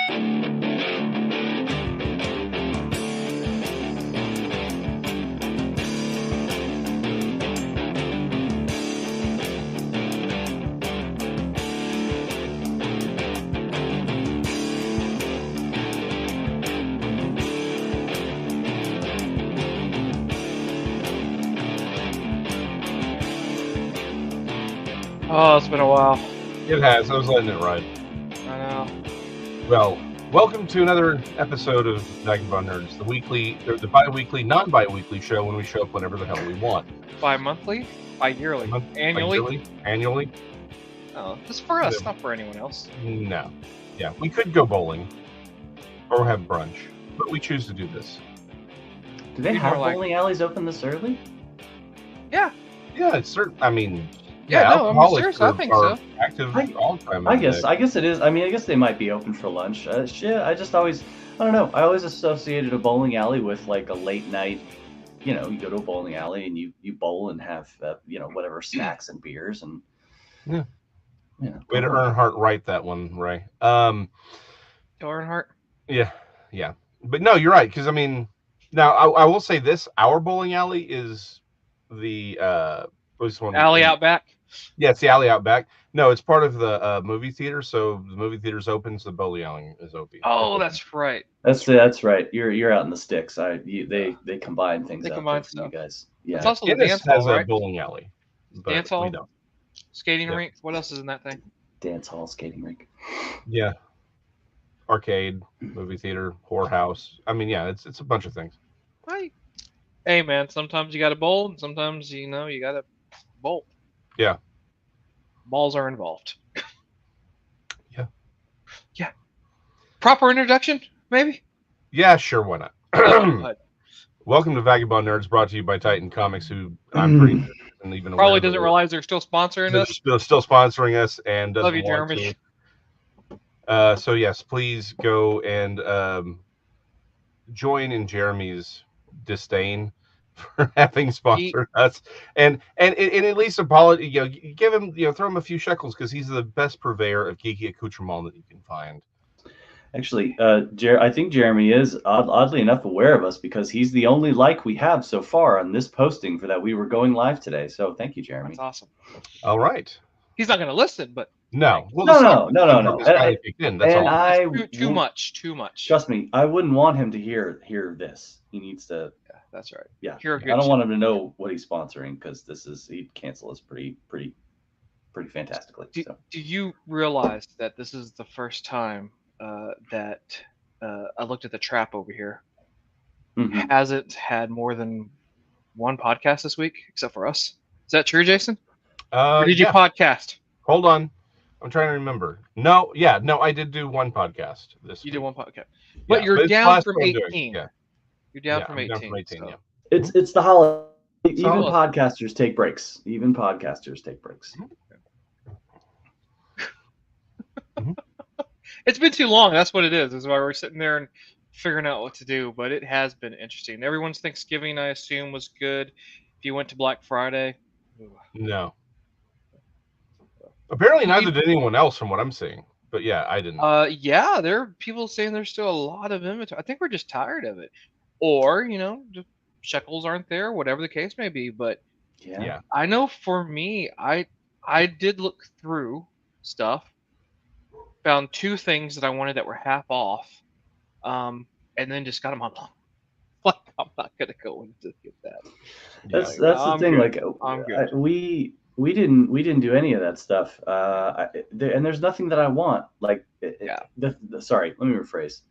Oh, it's been a while. It has. I was letting it ride. I know. Well, welcome to another episode of Vagabond Nerds, the bi-weekly, non-bi-weekly show when we show up whenever the hell we want. Bi-monthly? Bi-yearly? Annually? Annually? Oh, just for us, not for anyone else. No. Yeah, we could go bowling or have brunch, but we choose to do this. Do they have bowling alleys open this early? Yeah. Yeah, it's certain. I mean... Yeah, no, I'm serious. I think so. Active all the time. I guess it is. I mean, I guess they might be open for lunch. I don't know. I always associated a bowling alley with like a late night. You know, you go to a bowling alley and you bowl and have whatever snacks and beers and. Yeah. Way to Earnhardt right that one, Ray. Earnhardt. Yeah, but no, you're right because I mean, now I will say this: our bowling alley is the alley out back. Yeah, it's the alley out back. No, it's part of the movie theater. So the movie theater's open, so the bowling alley is open. Oh, that's right. That's right. You're out in the sticks. They combine things. They combine stuff. You guys. Yeah. It's also the dance hall, has right? a bowling alley. Dance hall. Skating rink. What else is in that thing? Dance hall, skating rink. Yeah. Arcade, movie theater, whorehouse. I mean, yeah, it's a bunch of things. Right. Hey, man. Sometimes you got to bowl, and sometimes you got to bowl. Yeah. Balls are involved. Yeah. Proper introduction, maybe? Yeah, sure, why not? Welcome to Vagabond Nerds, brought to you by Titan Comics, who I'm pretty and even probably doesn't realize they're still sponsoring us. Still sponsoring us, and doesn't love you, Jeremy. So yes, please go and join in Jeremy's disdain for having sponsored us, and at least apologize. Give him, throw him a few shekels because he's the best purveyor of geeky accoutrement that you can find. Actually, I think Jeremy is oddly enough aware of us because he's the only like we have so far on this posting for that we were going live today. So thank you, Jeremy. That's awesome. All right. He's not going to listen, but no. Too much. Trust me, I wouldn't want him to hear this. He needs to. Yeah, that's right. Yeah, I don't want him to know what he's sponsoring because he'd cancel us pretty fantastically. Do you realize that this is the first time that I looked at the trap over here? Mm-hmm. Hasn't had more than one podcast this week, except for us. Is that true, Jason? Or did you podcast? Hold on. I'm trying to remember. No, I did do one podcast this week. You did one podcast. But you're down from 18. Yeah. You're down from 18. Down from 18, so. Yeah. It's the holiday. Even podcasters take breaks. Mm-hmm. It's been too long. That's what it is. That's why we're sitting there and figuring out what to do. But it has been interesting. Everyone's Thanksgiving, I assume, was good. If you went to Black Friday. No. Apparently neither did anyone else from what I'm seeing. But yeah, I didn't. Yeah, there are people saying there's still a lot of inventory. I think we're just tired of it. Or, the shekels aren't there, whatever the case may be. But yeah. I know for me, I did look through stuff, found two things that I wanted that were half off, and then just got them online. Like, I'm not going to go and just get that. That's the thing. Good. Like, I'm good. We didn't do any of that stuff. And there's nothing that I want. Like, sorry, let me rephrase.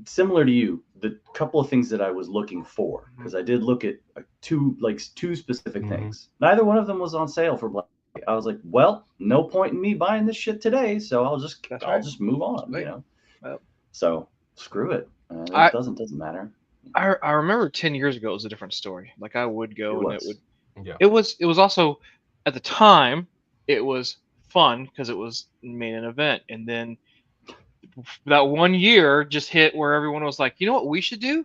Similar to you, the couple of things that I was looking for, because I did look at two specific things. Neither one of them was on sale for Black. I was like, well, no point in me buying this shit today, so I'll just move on. Yep. So screw it. It doesn't matter. I remember 10 years ago it was a different story. Like I would go Yeah. It was also at the time it was fun because it was made an event, and then that 1 year just hit where everyone was like, you know what we should do?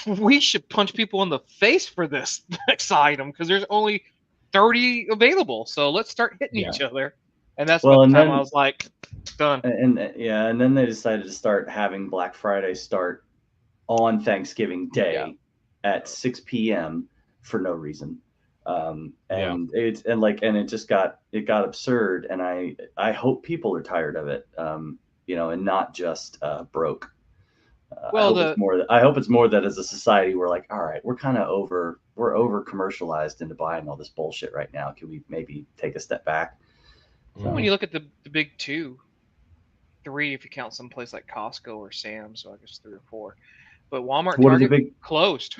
We should punch people in the face for this next item because there's only 30 available. So let's start hitting each other. And that's I was like, Done. And then they decided to start having Black Friday start on Thanksgiving Day at 6 p.m. for no reason. It just got absurd, and I hope people are tired of it, and not just broke. I hope it's more that as a society we're like, all right, we're kind of over commercialized into buying all this bullshit right now. Can we maybe take a step back? So, when you look at the big 2, 3, if you count some place like Costco or Sam's, so I guess 3 or 4, but Walmart, Target closed.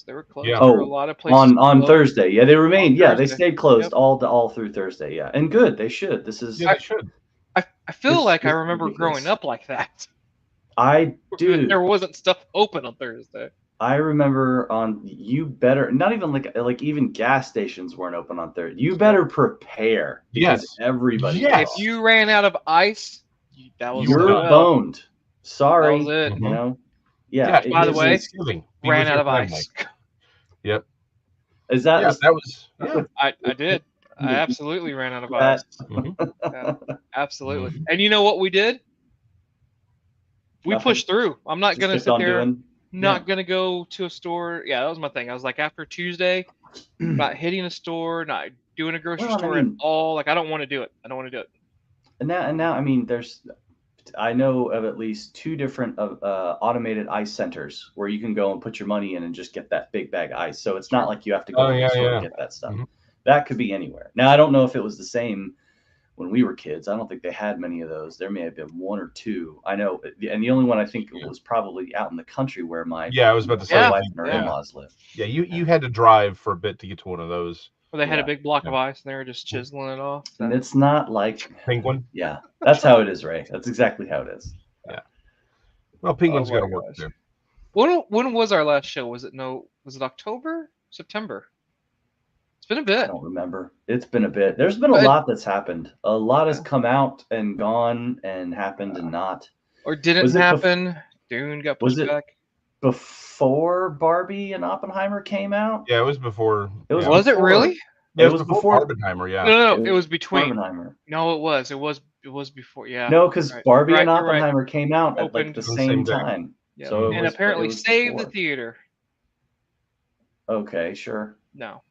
They were closed. Yeah. A lot of places on Thursday. Yeah, they remained. Yeah, they stayed closed Yep. all through Thursday. Yeah, and good. They should. This is. Yeah, they should. I feel like I remember growing up like that. I do. There wasn't stuff open on Thursday. I remember not even like even gas stations weren't open on Thursday. You better prepare because everybody. If you ran out of ice, you're boned. Sorry, that was it. Yeah. By the way, ran out of ice. Yep. Is that? Yeah, that was. Yeah. I did. I absolutely ran out of ice. Absolutely. And you know what we did? We pushed through. I'm not going to sit there. Not going to go to a store. Yeah, that was my thing. I was like, after Tuesday, not hitting a store, not doing a grocery store at all. Like, I don't want to do it. And now, I mean, I know of at least 2 different automated ice centers where you can go and put your money in and just get that big bag of ice. So it's not like you have to go to the store to get that stuff. That could be anywhere. Now, I don't know if it was the same when we were kids. I don't think they had many of those. There may have been 1 or 2. I know, and the only one I think was probably out in the country where my I was about to say wife and her in-laws live. Yeah, you had to drive for a bit to get to one of those. Well, they had a big block of ice and they were just chiseling it off. And it's not like Penguin. Yeah, that's how it is, Ray. That's exactly how it is. Yeah. Well, Penguin's got to work there. When was our last show? Was it October? September? It's been a bit. I don't remember. It's been a bit. There's been a lot that's happened. A lot has come out and gone and happened and not. Or didn't happen. Dune got pushed back. Before Barbie and Oppenheimer came out? Yeah, it was before. Was it really? It was before Oppenheimer. Yeah. No, it was between. Oppenheimer. No, it was. It was before. Yeah. No, because Barbie and Oppenheimer came out at like the same time. Yeah. So apparently saved the theater. Okay, sure. No.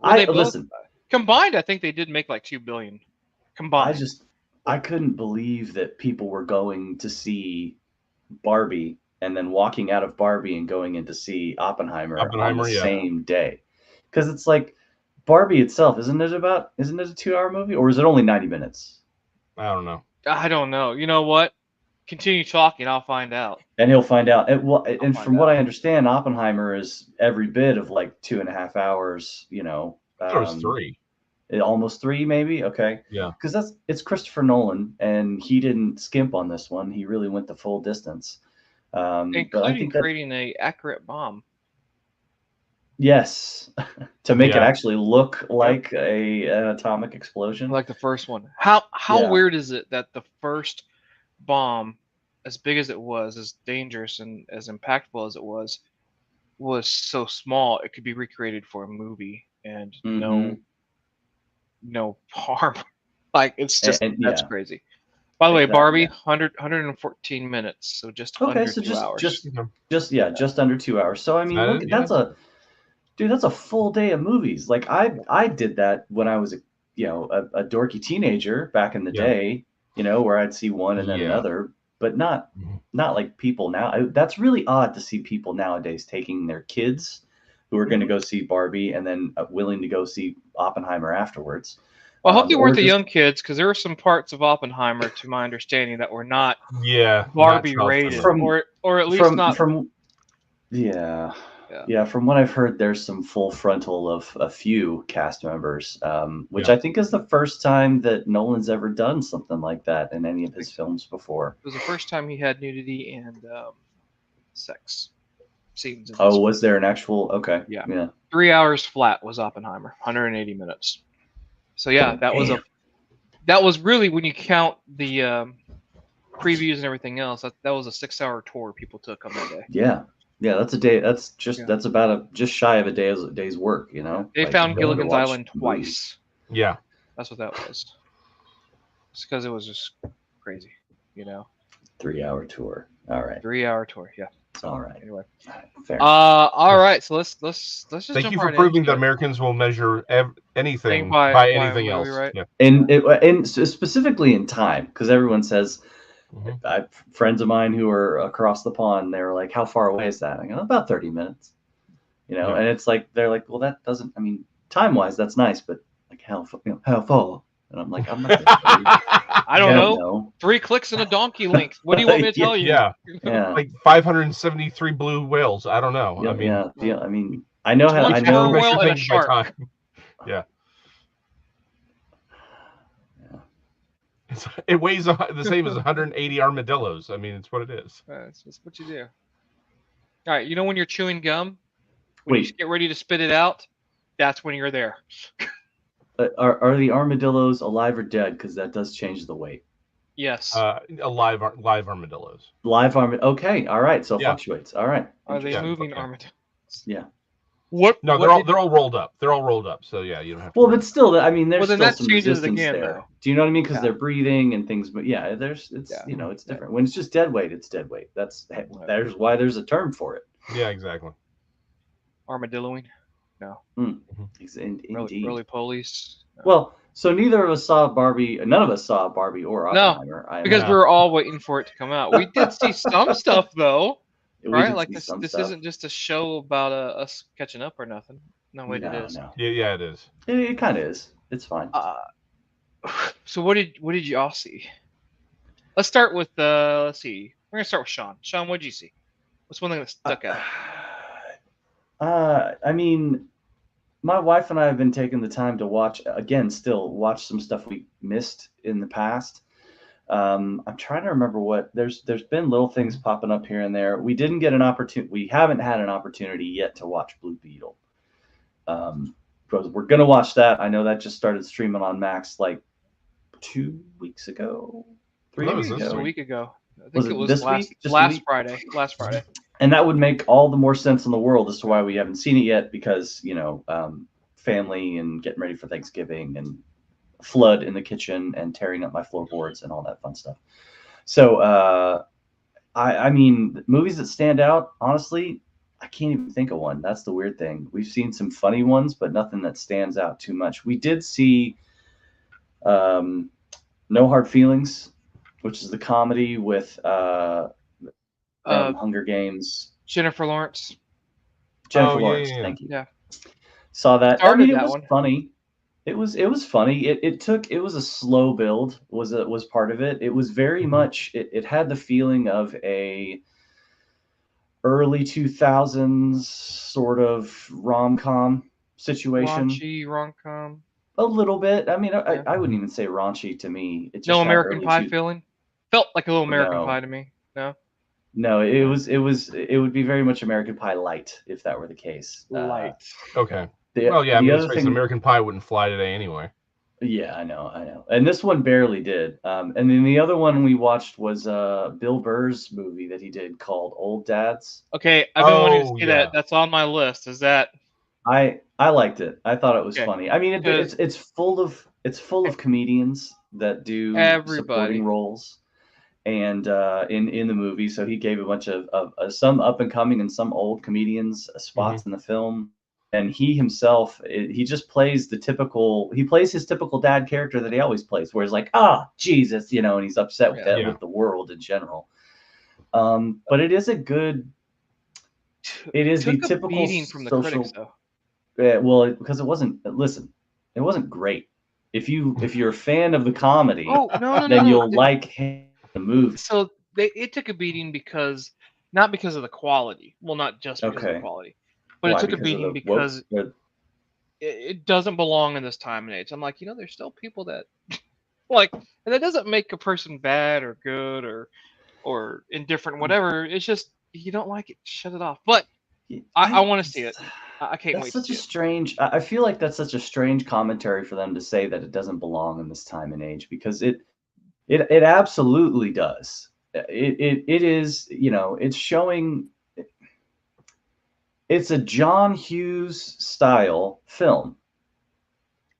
Listen. Combined, I think they did make like $2 billion. Combined. I couldn't believe that people were going to see Barbie and then walking out of Barbie and going in to see Oppenheimer on the same day. Because it's like Barbie itself, isn't it a 2-hour movie, or is it only 90 minutes? I don't know. I don't know. You know what? Continue talking, I'll find out. And he'll find out. And from what I understand, Oppenheimer is every bit of like 2.5 hours, it was 3. Almost 3, maybe. Okay. Yeah. Because it's Christopher Nolan, and he didn't skimp on this one. He really went the full distance, including creating an accurate bomb. Yes, to make it actually look like an atomic explosion, like the first one. How weird is it that the first bomb, as big as it was, as dangerous and as impactful as it was so small it could be recreated for a movie and no harm. Like, it's just that's crazy. By the way, Barbie, 114 minutes, so just under 2 hours. Just under 2 hours. So I mean, look, that's a full day of movies. Like I did that when I was a dorky teenager back in the day, where I'd see one and then another, but not like people now. That's really odd to see people nowadays taking their kids who are going to go see Barbie and then willing to go see Oppenheimer afterwards. Well, I hope they weren't the young kids, because there were some parts of Oppenheimer, to my understanding, that were not Barbie rated, or at least not. From what I've heard, there's some full frontal of a few cast members, which I think is the first time that Nolan's ever done something like that in any of his films before. It was the first time he had nudity and sex scenes. Was there an actual? Okay. Yeah. 3 hours flat was Oppenheimer, 180 minutes. So that was really, when you count the previews and everything else, that was a 6-hour tour people took on that day. Yeah, that's a day. That's about just shy of a day's work. They found Gilligan's Island twice. Yeah. That's what that was. It's because it was just crazy, you know. 3-hour tour. All right. 3-hour tour. Yeah. So, All right. Anyway. Fair. All right. So let's just Thank jump you for right proving into that it. Americans will measure anything By by a anything movie, else. right? Yeah. And specifically in time, because everyone says, Mhm. friends of mine who are across the pond, they were like, "How far away is that?" I go, "About 30 minutes." Yeah. And it's like they're like, "Well, that doesn't. I mean, time wise, that's nice, but like how far?" And I'm like, "I'm not gonna tell you. I don't don't know. know." 3 clicks and a donkey link. What do you want me to tell you? Yeah. Yeah. Like 573 blue whales. I don't know. Yeah. I mean, Yeah. I mean, I know how. One I killer know. whale and a things by shark. time. Yeah. Yeah. It weighs the same as 180 armadillos. I mean, it's what it is. That's just what you do. All right. You know when you're chewing gum, when you Wait, get ready to spit it out, that's when you're there. are the armadillos alive or dead? Because that does change the weight. Yes. Live armadillos. Live armadillo. Okay. All right. So it Yeah. fluctuates. All right. Are they Yeah, moving okay. armadillos? Yeah. What? No, what they're all rolled up. They're all rolled up. So yeah, you don't have to. Well, worry but still, I mean, there's Well, then still that some changes it resistance again, there. though. Do you know what I mean? Because Yeah. they're breathing and things. But yeah, it's Yeah. it's different. When it's just dead weight, it's dead weight. There's why there's a term for it. Yeah, exactly. Armadilloing? No. Indeed. Really police? No. Well, so neither of us saw Barbie. None of us saw Barbie or No, Oppenheimer. because we were all waiting for it to come out. We did see some stuff though, we right? did Like see this. some This stuff. isn't just a show about us catching up or nothing. No, wait, it is. No. Yeah, it is. It kind of is. It's fine. So what did you all see? Let's start with let's see. We're gonna start with Sean. Sean, what did you see? What's one thing that stuck out? I mean, my wife and I have been taking the time to watch some stuff we missed in the past. I'm trying to remember what there's been little things popping up here and there. We didn't get an opportunity. We haven't had an opportunity yet to watch Blue Beetle. Because we're gonna watch that. I know that just started streaming on Max like 2 weeks ago, 3 That weeks was Just ago. a week ago. I think Was it it was this last week? Just a last week? Friday. Last Friday. And that would make all the more sense in the world as to why we haven't seen it yet, because family and getting ready for Thanksgiving and flood in the kitchen and tearing up my floorboards and all that fun stuff. So I mean, movies that stand out, honestly, I can't even think of one. That's the weird thing. We've seen some funny ones, but nothing that stands out too much. We did see No Hard Feelings, which is the comedy with Hunger Games. Jennifer Lawrence. Lawrence, yeah. thank you. Yeah. Saw that. Started I mean, it that was one. funny. It was funny. It was a slow build. Was part of it. It was very much. It had the feeling of a early 2000s sort of rom-com situation. Raunchy rom-com. A little bit. I mean, Yeah. I wouldn't even say raunchy to me. It just No had American early Pie feeling. Felt like a little American No. Pie to me. No. No, it would be very much American Pie light if that were the case. Light. Okay. The let's other face it, thing, American Pie wouldn't fly today anyway. yeah, I know, and this one barely did. And then the other one we watched was Bill Burr's movie that he did called Old Dads. Okay, I've been wanting to Oh, see yeah. that. That's on my list. Is that? I liked it. I thought it was Okay. funny. I mean, it's full of comedians that do supporting roles, and in the movie, so he gave a bunch of some up and coming and some old comedians spots in the film. And he himself, he just plays his typical dad character that he always plays, where he's like, Jesus, and he's upset with the world in general. But it is the typical beating from the social. critics, though. Well, because it wasn't great. If you're a fan of the comedy, then you'll like the movie. So it took a beating not because of the quality. Well, not just because of the quality. But it took a beating because it doesn't belong in this time and age. I'm like, there's still people that like, and that doesn't make a person bad or good or indifferent, whatever. It's just you don't like it, shut it off. But I want to see it. I can't wait. That's such a strange. I feel like that's such a strange commentary for them to say that it doesn't belong in this time and age, because it absolutely does. It is. It's showing. It's a John Hughes style film.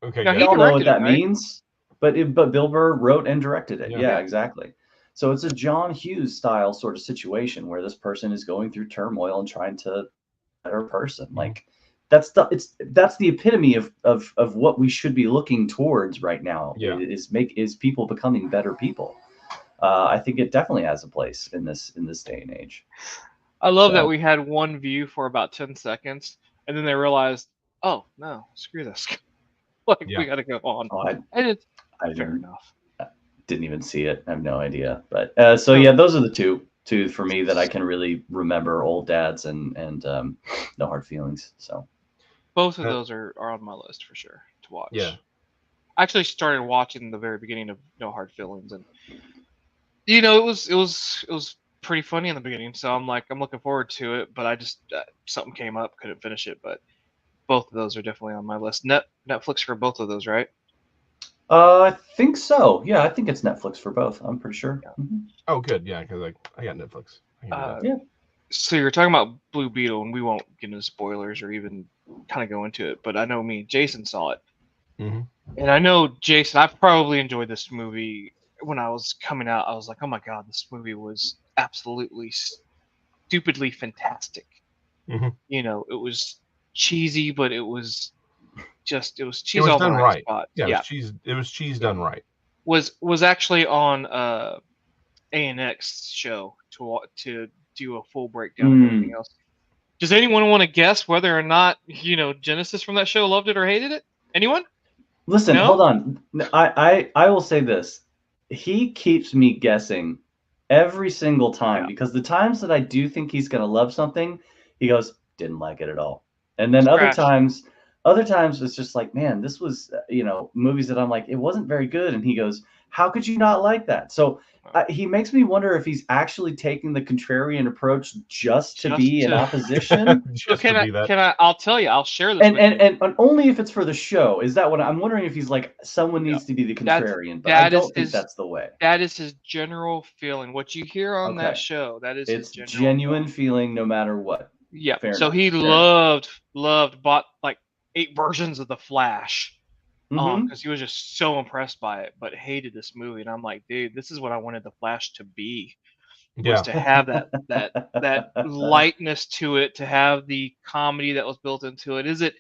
Okay, Now, We he all know what directed it, that right? means, but Bill Burr wrote and directed it. Yeah. Yeah, Yeah. exactly. So it's a John Hughes style sort of situation where this person is going through turmoil and trying to better person. Like that's the epitome of what we should be looking towards right now. Yeah. Is people becoming better people. I think it definitely has a place in this day and age. I love that So we had one view for about 10 seconds, and then they realized, oh no, screw this. Like Yeah. we got to go on. oh, And it's I fair enough. didn't even see it. I have no idea. But so So- yeah, those are the two for me that I can really remember. Old Dads and No Hard Feelings. So Both of those are on my list for sure to watch. Yeah. I actually started watching the very beginning of No Hard Feelings, and it was pretty funny in the beginning. So I'm looking forward to it, but I just something came up, couldn't finish it. But both of those are definitely on my list. Netflix for both of those, right? I think so. Yeah, I think it's Netflix for both. I'm pretty sure. Yeah. Mm-hmm. Oh, good. Yeah, because I got Netflix. I can do that. Yeah. So you're talking about Blue Beetle, and we won't get into spoilers or even kind of go into it. But I know me and Jason saw it, Mhm. and I know Jason. I probably enjoyed this movie when I was coming out. I was like, oh my god, this movie was absolutely stupidly fantastic. Mhm. It was cheesy, but it was It cheese was all the done right right. spots. Yeah, Yeah, it was cheese done right. was actually on ANX show to do a full breakdown and everything else. Does anyone want to guess whether or not Genesis from that show loved it or hated it? Anyone? Listen, No? hold on. I will say this. He keeps me guessing every single time Yeah. because the times that I do think he's gonna love something, he goes, didn't like it at all. And then Trash. other times it's just like, man, this was movies that I'm like, it wasn't very good, and he goes, how could you not like that? So he makes me wonder if he's actually taking the contrarian approach just to be in opposition. So Just to be that. I'll tell you, I'll share this And, with you. and only if it's for the show. Is that what I'm wondering? If he's like someone Yeah. needs to be the That's- contrarian, but I that is don't think his- that's the way. That is his general feeling. What you hear on that Okay. show, that is his It's general genuine feeling, no matter what. Yeah. Fair So enough. he bought like 8 versions of the Flash. Mm-hmm. Because he was just so impressed by it, but hated this movie. And I'm like, dude, this is what I wanted the Flash to be. Was Yeah. to have that lightness to it, to have the comedy that was built into it. Is it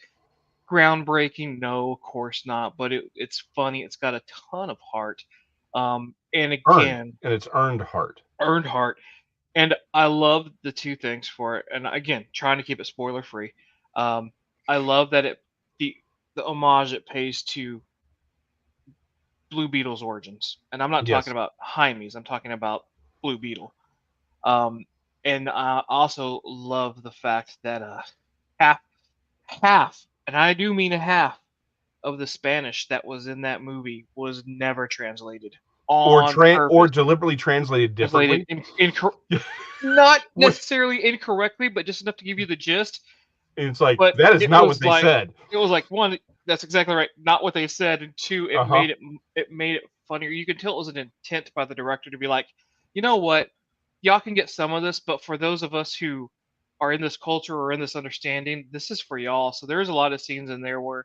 groundbreaking? No, of course not. But it's funny. It's got a ton of heart. And again, And it's earned heart. earned heart. And I love the two things for it. And again, trying to keep it spoiler free. I love that the homage it pays to Blue Beetle's origins, and I'm not Yes. talking about Jaime's. I'm talking about Blue Beetle. And I also love the fact that half, and I do mean a half of the Spanish that was in that movie was never translated on purpose. Or deliberately translated differently. Not necessarily incorrectly, but just enough to give you the gist. It's like, that is not what they said. It was like, one, that's exactly right, not what they said, and two, it made it funnier. You could tell it was an intent by the director to be like, you know what, y'all can get some of this, but for those of us who are in this culture or in this understanding, this is for y'all. So there's a lot of scenes in there where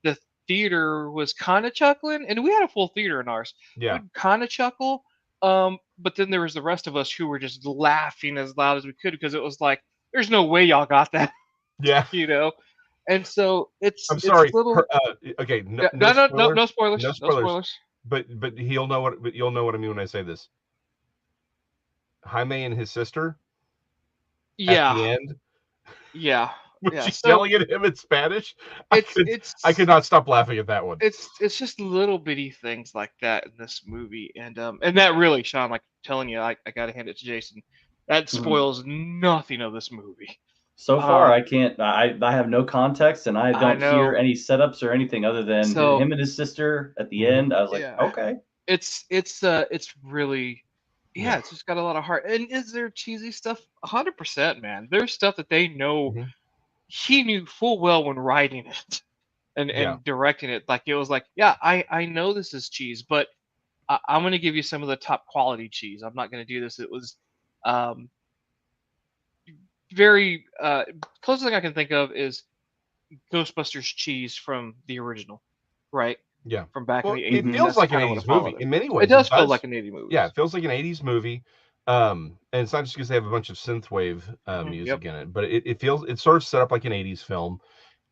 the theater was kind of chuckling, and we had a full theater in ours. Yeah. We'd kind of chuckle, but then there was the rest of us who were just laughing as loud as we could because it was like, there's no way y'all got that. Yeah. And so I'm sorry. little. Okay. No spoilers. No spoilers. But you'll know what I mean when I say this. Jaime and his sister. Yeah. At the end. Yeah. When she's yelling at him in Spanish, I could not stop laughing at that one. It's just little bitty things like that in this movie, and that really, Sean, like telling you, I got to hand it to Jason. That spoils nothing of this movie. So far, I can't. I have no context, and I don't hear any setups or anything other than him and his sister at the end. I was like, okay. It's really, it's just got a lot of heart. And is there cheesy stuff? 100%, man. There's stuff that they know. Mm-hmm. He knew full well when writing it and directing it. Like, it was like, I know this is cheese, but I'm going to give you some of the top quality cheese. I'm not going to do this. It was very closest thing I can think of is Ghostbusters cheese from the original, right? Yeah. From back in Well, the it 80s. feels That's like an kind of what 80s it followed movie it. in many It ways. does feel like an 80s movie. Yeah, it feels like an 80s movie. And it's not just because they have a bunch of synthwave music Yep. in it, but it's sort of set up like an 80s film.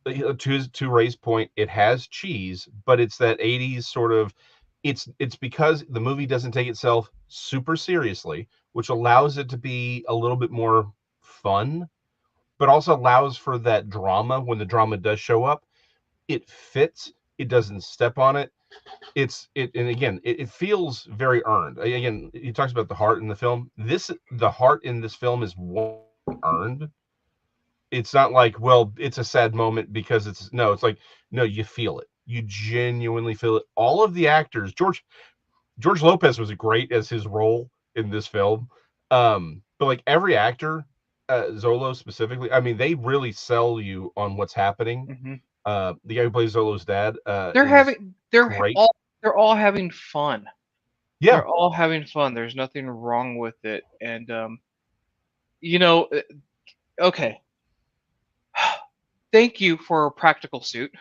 To Ray's point, it has cheese, but it's that 80s sort of it's because the movie doesn't take itself super seriously, which allows it to be a little bit more fun, but also allows for that drama when the drama does show up. It fits, it doesn't step on it. And again, it feels very earned. Again, he talks about the heart in the film. The heart in this film is earned. It's not like, well, it's a sad moment because it's like, no, you feel it. You genuinely feel it. All of the actors, George Lopez was great as his role in this film. But like every actor, Zolo specifically, I mean, they really sell you on what's happening. Mm-hmm. The guy who plays Zolo's dad, They're is having great. they're all having fun. Yeah. They're all having fun. There's nothing wrong with it. And you know, okay. Thank you for a practical suit.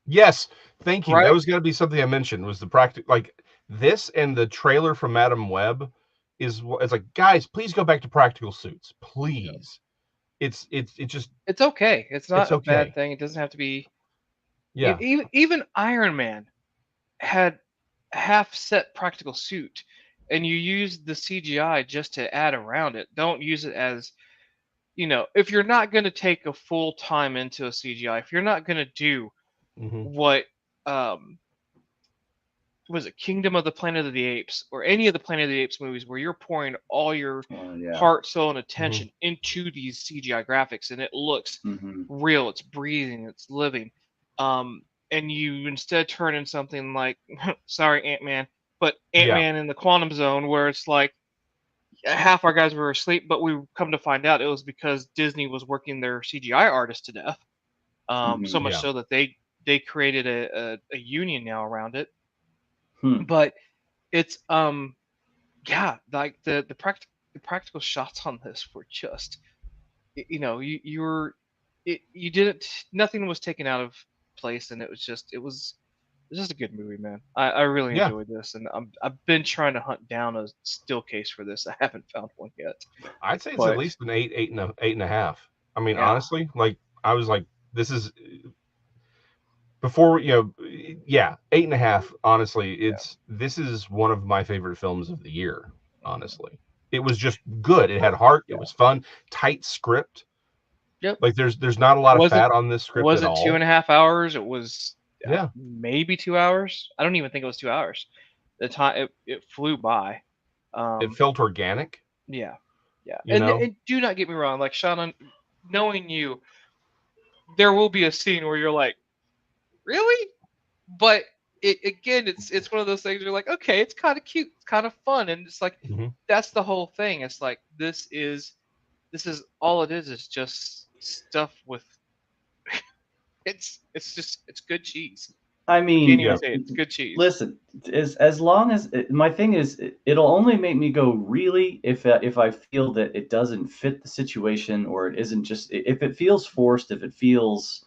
Yes. Thank you. That Right? was going to be something I mentioned, was the practical, like this and the trailer from Madam Web it's like, guys, please go back to practical suits, please. It just It's okay. It's it's not a bad okay. thing. It doesn't have to be. Yeah. Even Iron Man had half set practical suit, and you use the CGI just to add around it. Don't use it as, if you're not going to take a full time into a CGI, if you're not going to do Hmm. what was it, Kingdom of the Planet of the Apes, or any of the Planet of the Apes movies where you're pouring all your Yeah. heart, soul, and Hmm. attention into these CGI graphics, and it looks Mm-hmm. real, it's breathing, it's living. And you instead turn in something like, sorry, Ant-Man, but Yeah. Ant-Man in the Quantum Zone, where it's like half our guys were asleep, but we come to find out it was because Disney was working their CGI artists to death. So much Yeah. so that they created a union now around it. Hmm. But it's yeah, like the practical shots on this were just, you were, you didn't, nothing was taken out of place, and it was just a good movie, man. I really Yeah. enjoyed this, and I've been trying to hunt down a still case for this. I haven't found one yet, I'd say it's at but least an eight and a half. I mean, yeah, honestly, like I was like, this is before, yeah, 8.5. Honestly, this is one of my favorite films of the year. Honestly, it was just good. It had heart. It Yeah. was fun. Tight script. yep. Like there's not a lot of Wasn't fat on this script at wasn't two all. and a half hours. It was Yeah. maybe 2 hours. I don't even think it was 2 hours. The time it flew by. It Um, felt organic. yeah, yeah, You and know. and do not get me wrong. Like Sean, knowing you, there will be a scene where you're like, really? But again, it's one of those things. You're like, okay, it's kind of cute, it's kind of fun, and it's like Hmm. that's the whole thing. It's like this is all it is. It's just stuff with it's good cheese. I I can't mean, even Yeah. say it. It's good cheese. listen, as long as my thing is, it'll only make me go really if I feel that it doesn't fit the situation, or it isn't just, if it feels forced, if it feels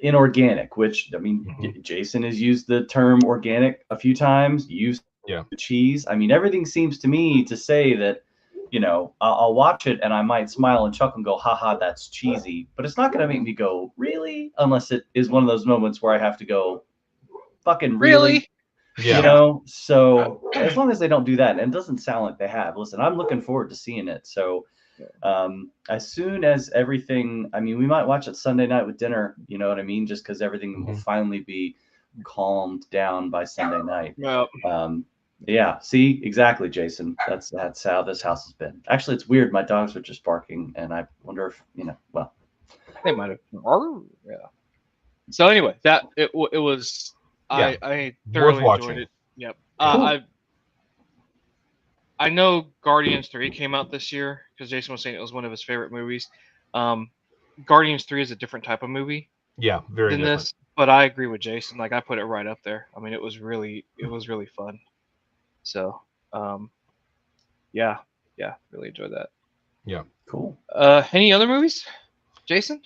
inorganic. Which, I mean, Hmm. Jason has used the term organic a few times. Used Yeah. cheese. I mean, everything seems to me to say that, I'll watch it and I might smile and chuckle and go, haha, that's cheesy. But it's not going to make me go, really? Unless it is one of those moments where I have to go, fucking really? Really? Yeah. So as long as they don't do that, and it doesn't sound like they have, listen, I'm looking forward to seeing it. So as soon as everything, I mean, we might watch it Sunday night with dinner, you know what I mean? Just because everything will Hmm. finally be calmed down by Sunday night. Well, Yeah, see, exactly, Jason. That's how this house has been. Actually, it's weird. My dogs are just barking, and I wonder if, well, they might have. Yeah. So anyway, it was. Yeah. I Worth thoroughly enjoyed watching. it. Yep. Yeah. cool. I know Guardians 3 came out this year because Jason was saying it was one of his favorite movies. Um, Guardians 3 is a different type of movie Yeah. Very than different. this, but I agree with Jason. Like I put it right up there. I mean, it was really fun. So, yeah, really enjoyed that. Yeah. Cool. Any other movies? Jason?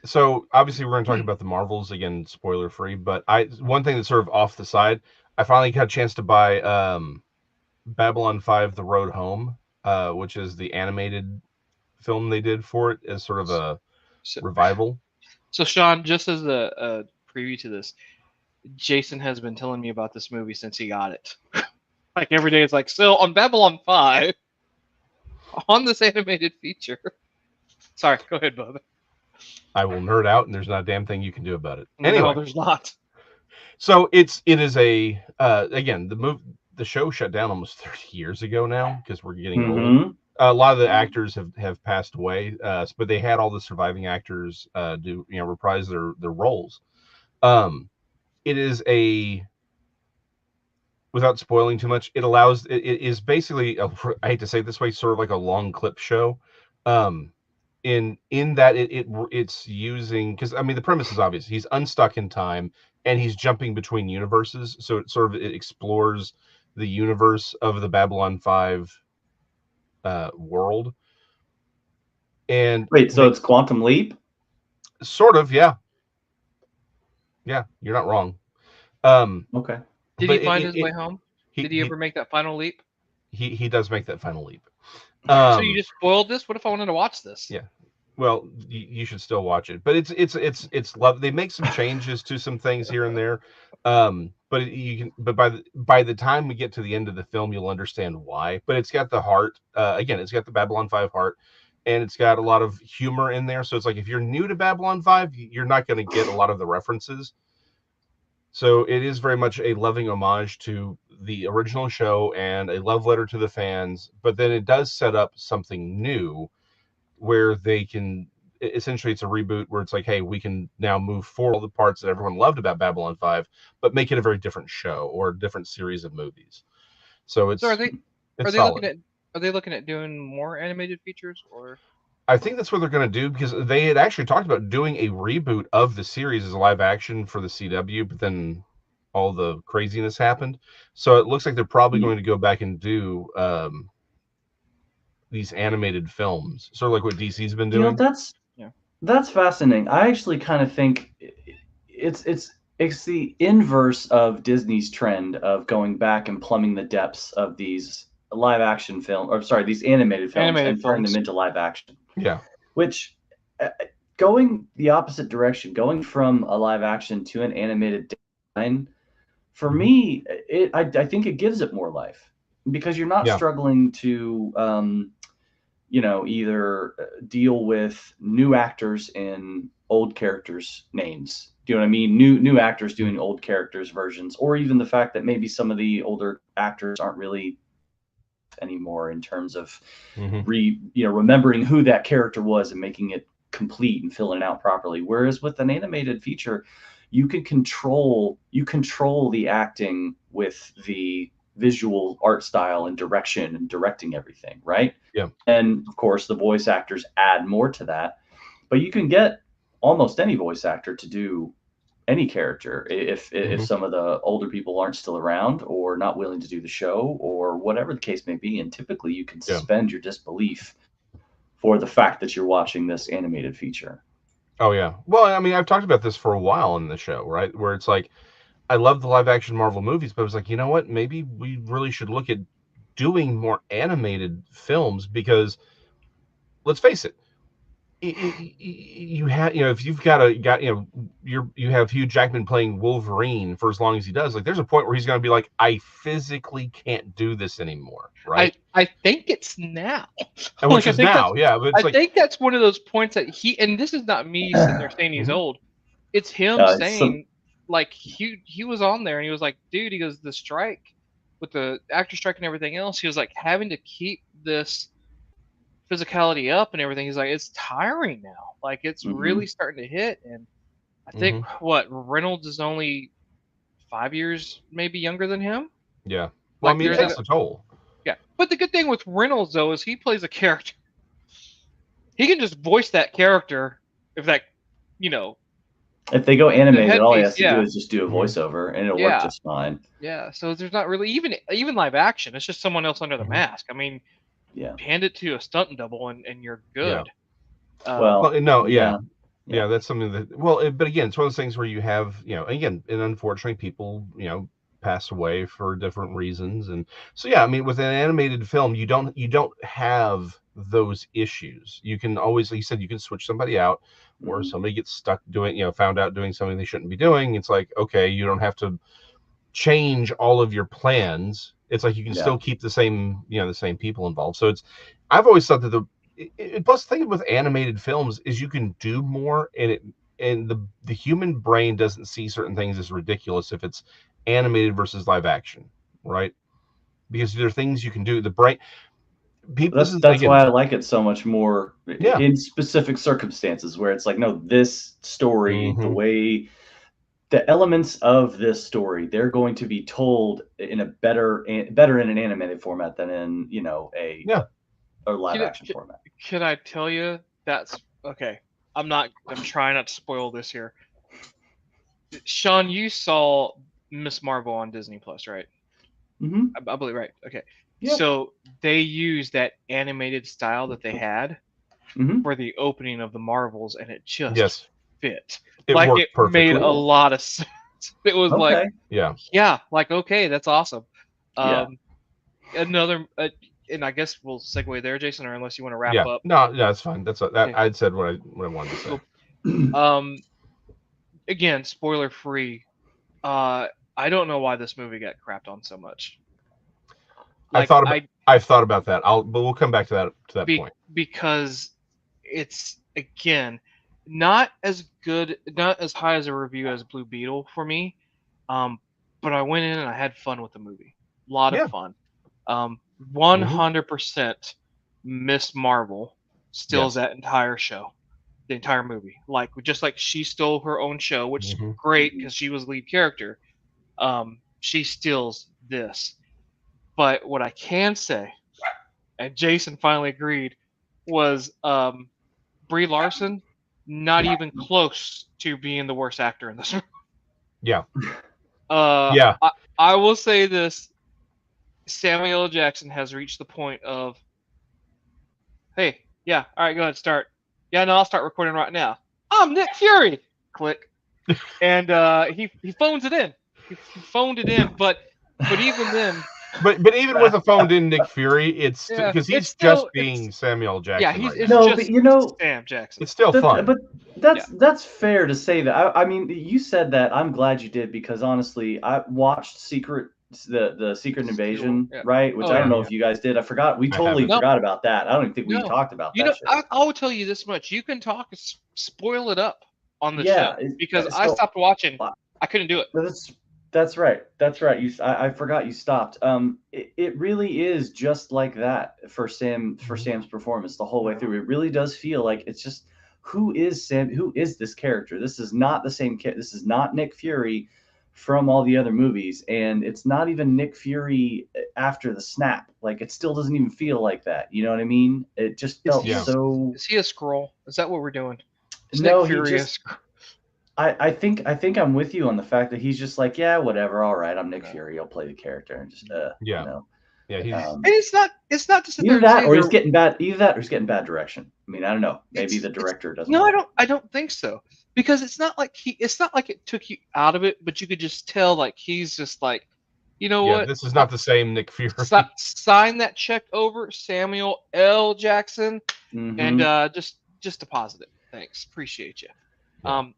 So obviously we're going to talk about the Marvels again, spoiler free. But one thing that's sort of off the side, I finally got a chance to buy Babylon 5: The Road Home, which is the animated film they did for it as sort of a revival. So Sean, just as a preview to this, Jason has been telling me about this movie since he got it. Like every day, it's like, so on Babylon 5, on this animated feature. Sorry, go ahead, Bubba. I will nerd out, and there's not a damn thing you can do about it. Anyway, no, there's not. So it is a again the show shut down almost 30 years ago now because we're getting old. A lot of the actors have passed away, but they had all the surviving actors reprise their roles. It is without spoiling too much, it is basically I hate to say it this way, sort of like a long clip show. In that it's using, because I mean the premise is obvious. He's unstuck in time and he's jumping between universes, so it explores the universe of the Babylon 5 world. And wait, so it's Quantum Leap? Sort of, yeah. Yeah, you're not wrong. Okay. Did he find his way home? Did he ever make that final leap? He does make that final leap. So you just spoiled this? What if I wanted to watch this? Yeah. Well, you should still watch it, but it's love. They make some changes to some things here and there, but by the time we get to the end of the film, you'll understand why. But it's got the heart. Again, it's got the Babylon 5 heart, and it's got a lot of humor in there. So it's like if you're new to Babylon 5, you're not going to get a lot of the references. So it is very much a loving homage to the original show and a love letter to the fans. But then it does set up something new, where they can essentially, it's a reboot where it's like, hey, we can now move forward all the parts that everyone loved about Babylon 5, but make it a very different show or a different series of movies. So it's are they solid. Are they looking at doing more animated features, or? I think that's what they're going to do, because they had actually talked about doing a reboot of the series as a live action for the CW, but then all the craziness happened. So it looks like they're probably going to go back and do these animated films, sort of like what DC's been doing. That's fascinating. I actually kind of think it's the inverse of Disney's trend of going back and plumbing the depths of these these animated films and turning them into live action. Yeah. Which, going the opposite direction, going from a live action to an animated design, for me, I think it gives it more life, because you're not struggling to either deal with new actors in old characters' names. Do you know what I mean? New actors doing old characters' versions, or even the fact that maybe some of the older actors aren't really anymore in terms of remembering who that character was and making it complete and filling it out properly. Whereas with an animated feature, you can control the acting with the visual art style and direction and directing everything, right? Yeah. And of course the voice actors add more to that, but you can get almost any voice actor to do any character if some of the older people aren't still around or not willing to do the show or whatever the case may be. And typically you can suspend your disbelief for the fact that you're watching this animated feature. Oh yeah. Well, I mean, I've talked about this for a while in the show, right? Where it's like, I love the live action Marvel movies, but I was like, you know what? Maybe we really should look at doing more animated films, because let's face it, you have, if you've you have Hugh Jackman playing Wolverine for as long as he does, like there's a point where he's going to be like, I physically can't do this anymore, right? I think it's now. Which is now, yeah. But I think that's one of those points that and this is not me sitting there saying he's old. It's him saying, like, he was on there and he was like, dude, he goes, the strike with the actor strike and everything else, he was like, having to keep this physicality up and everything, he's like, it's tiring now, like it's really starting to hit. And I think Reynolds is only 5 years maybe younger than him. Yeah, well, like, I mean, it takes a toll. Yeah, but the good thing with Reynolds though is he plays a character, he can just voice that character. If they go animated, all he has to do is just do a voiceover and it'll work just fine. Yeah, so there's not really even live action, it's just someone else under the mask. I mean, hand it to a stunt double and you're good. Well, no, yeah. Yeah, that's something that, well, but again, it's one of those things where you have, again, and unfortunately people, pass away for different reasons. And so, yeah, I mean, with an animated film, you don't have those issues. You can always, like you said, you can switch somebody out, or somebody gets stuck doing, found out doing something they shouldn't be doing. It's like, okay, you don't have to change all of your plans. It's like you can still keep the same people involved. So I've always thought that plus the thing with animated films is you can do more, and the human brain doesn't see certain things as ridiculous if it's animated versus live action, right? Because there are things you can do. The brain, people. That's why I like it so much more Yeah. in specific circumstances where it's like, no, this story, the way the elements of this story, they're going to be told in a better in an animated format than in a live action format. Can I tell you that's okay? I'm trying not to spoil this here. Sean, you saw Miss Marvel on Disney Plus, right? Mm-hmm. I believe, right? Okay. Yep. So they used that animated style that they had for the opening of the Marvels, and it just fit. It like worked it perfectly. made a lot of sense. It was like, like, okay, that's awesome. Another, and I guess we'll segue there, Jason, or unless you want to wrap up. No, that's fine. I'd said what I wanted to say. Cool. Again, spoiler free. I don't know why this movie got crapped on so much. I've thought about that. But we'll come back to that point. Because it's, again, not as good, not as high as a review as Blue Beetle for me. But I went in and I had fun with the movie. A lot of fun. 100% Miss Marvel steals that entire show, the entire movie. Just like she stole her own show, which is great because she was the lead character. She steals this. But what I can say, and Jason finally agreed, was Brie Larson not even close to being the worst actor in this movie. Yeah. I will say this. Samuel L. Jackson has reached the point of, hey, all right, go ahead, start. Yeah, no, I'll start recording right now. I'm Nick Fury. Click. And he phones it in. He phoned it in, but even then. But even with a phoned in Nick Fury, it's because he's still, just being Samuel Jackson. Yeah, it's just Sam Jackson. It's still fun. But that's fair to say that. I mean, you said that. I'm glad you did, because honestly, I watched the Secret Invasion, right? Which I don't know if you guys did. I forgot. We totally forgot about that. I don't even think we talked about that. I will tell you this much: you can spoil it up on the show, because I stopped watching. I couldn't do it. That's right. I forgot you stopped. It really is just like that for Sam's performance the whole way through. It really does feel like it's just, who is Sam? Who is this character? This is not the same kid. This is not Nick Fury from all the other movies, and it's not even Nick Fury after the snap. Like, it still doesn't even feel like that. You know what I mean? It just felt so. Is he a Skrull? Is that what we're doing? No, I think I'm with you on the fact that he's just like, yeah, whatever, all right, I'm Nick Fury, I'll play the character, and just he's and it's not just either that or he's getting bad direction. I mean, I don't know. Maybe the director doesn't. No, I don't think so, because it's not like it took you out of it, but you could just tell, like, he's just like, you know what? This is not the same Nick Fury. Sign that check over, Samuel L. Jackson, and just deposit it. Thanks, appreciate you.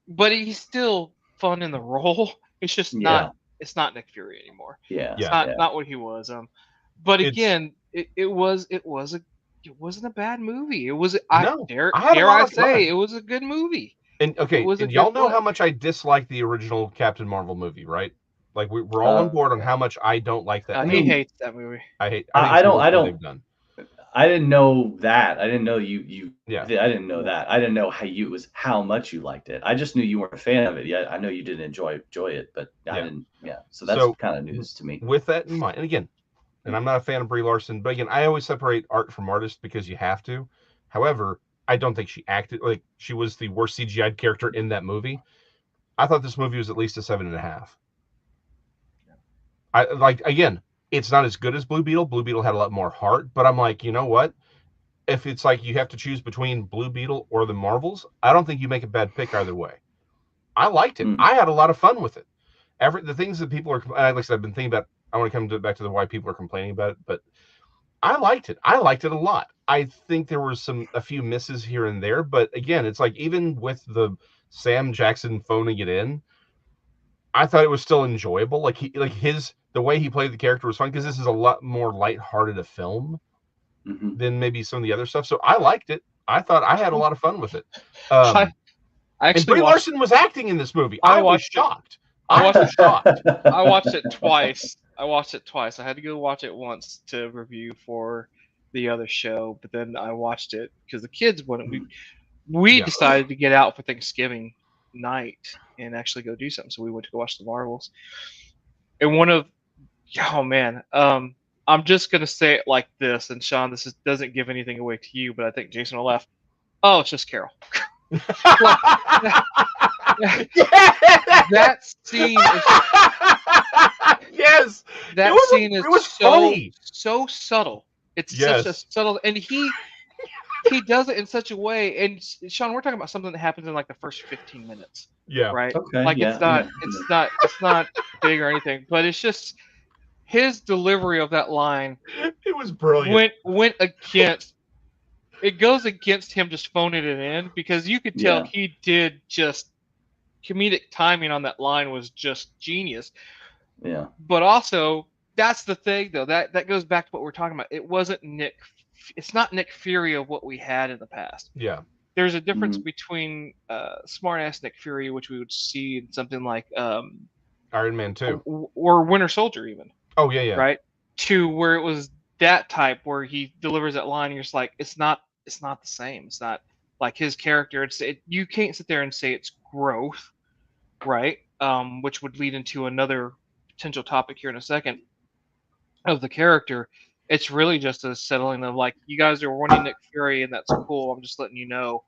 But he's still fun in the role. It's just not. It's not Nick Fury anymore. It's not what he was. But again, it wasn't a bad movie. It was. Dare I say, it was a good movie. And y'all know how much I dislike the original Captain Marvel movie, right? Like, we're all on board on how much I don't like that. He hates that movie. I don't. I didn't know that. I didn't know you. Yeah. I didn't know that. I didn't know how much you liked it. I just knew you weren't a fan of it. Yeah, I know you didn't enjoy it, but I didn't. Yeah. So that's kind of news to me. With that in mind, and again, and I'm not a fan of Brie Larson, but again, I always separate art from artist because you have to. However, I don't think she acted like she was the worst CGI character in that movie. I thought this movie was at least a 7.5. Again. It's not as good as Blue Beetle. Blue Beetle had a lot more heart, but I'm like, you know what? if it's like you have to choose between Blue Beetle or the Marvels, I don't think you make a bad pick either way. I liked it. I had a lot of fun with it. The things that people are, like I said, I've been thinking about. I want to come back to the why people are complaining about it, but I liked it. I liked it a lot. I think there was a few misses here and there, but again, it's like even with the Sam Jackson phoning it in, I thought it was still enjoyable. Like the way he played the character was fun because this is a lot more lighthearted a film than maybe some of the other stuff. So I liked it. I thought I had a lot of fun with it. I actually and Brie Larson was acting in this movie. I was shocked. I was shocked. I watched it twice. I had to go watch it once to review for the other show, but then I watched it because the kids wouldn't. We decided to get out for Thanksgiving night and actually go do something. So we went to go watch the Marvels. And I'm just gonna say it like this, and Sean, doesn't give anything away to you, but I think Jason will laugh. Oh, it's just Carol. That scene is yes. That scene is so subtle. It's such a subtle, and he does it in such a way. And Sean, we're talking about something that happens in like the first 15 minutes. Yeah. Right. Okay. Like it's not big or anything, but it's just his delivery of that line. It was brilliant. Went against. It goes against him just phoning it in because you could tell he did just comedic timing on that line was just genius. Yeah. But also, that's the thing though. That goes back to what we're talking about. It wasn't Nick. It's not Nick Fury of what we had in the past. Yeah. There's a difference between smart-ass Nick Fury, which we would see in something like Iron Man 2 or Winter Soldier, even. Oh yeah. Right. To where it was that type where he delivers that line, and you're just like, it's not the same. It's not like his character. You can't sit there and say it's growth, right? Which would lead into another potential topic here in a second of the character. It's really just a settling of like, you guys are wanting Nick Fury, and that's cool. I'm just letting you know,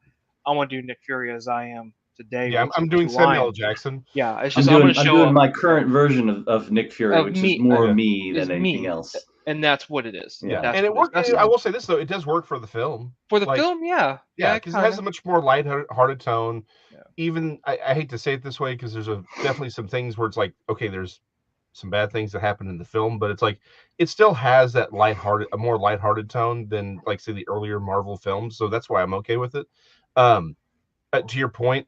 I want to do Nick Fury as I am today. Yeah, I'm doing Samuel L. Jackson. Yeah, it's just I'm doing my current version of Nick Fury, which is more me than anything else. And that's what it is. Yeah, and it worked. I will say this though, it does work for the film. For the film, yeah, because it has a much more lighthearted tone. Yeah. Even I hate to say it this way because there's definitely some things where it's like, okay, there's some bad things that happen in the film, but it's like it still has that a more lighthearted tone than like say the earlier Marvel films. So that's why I'm okay with it. To your point,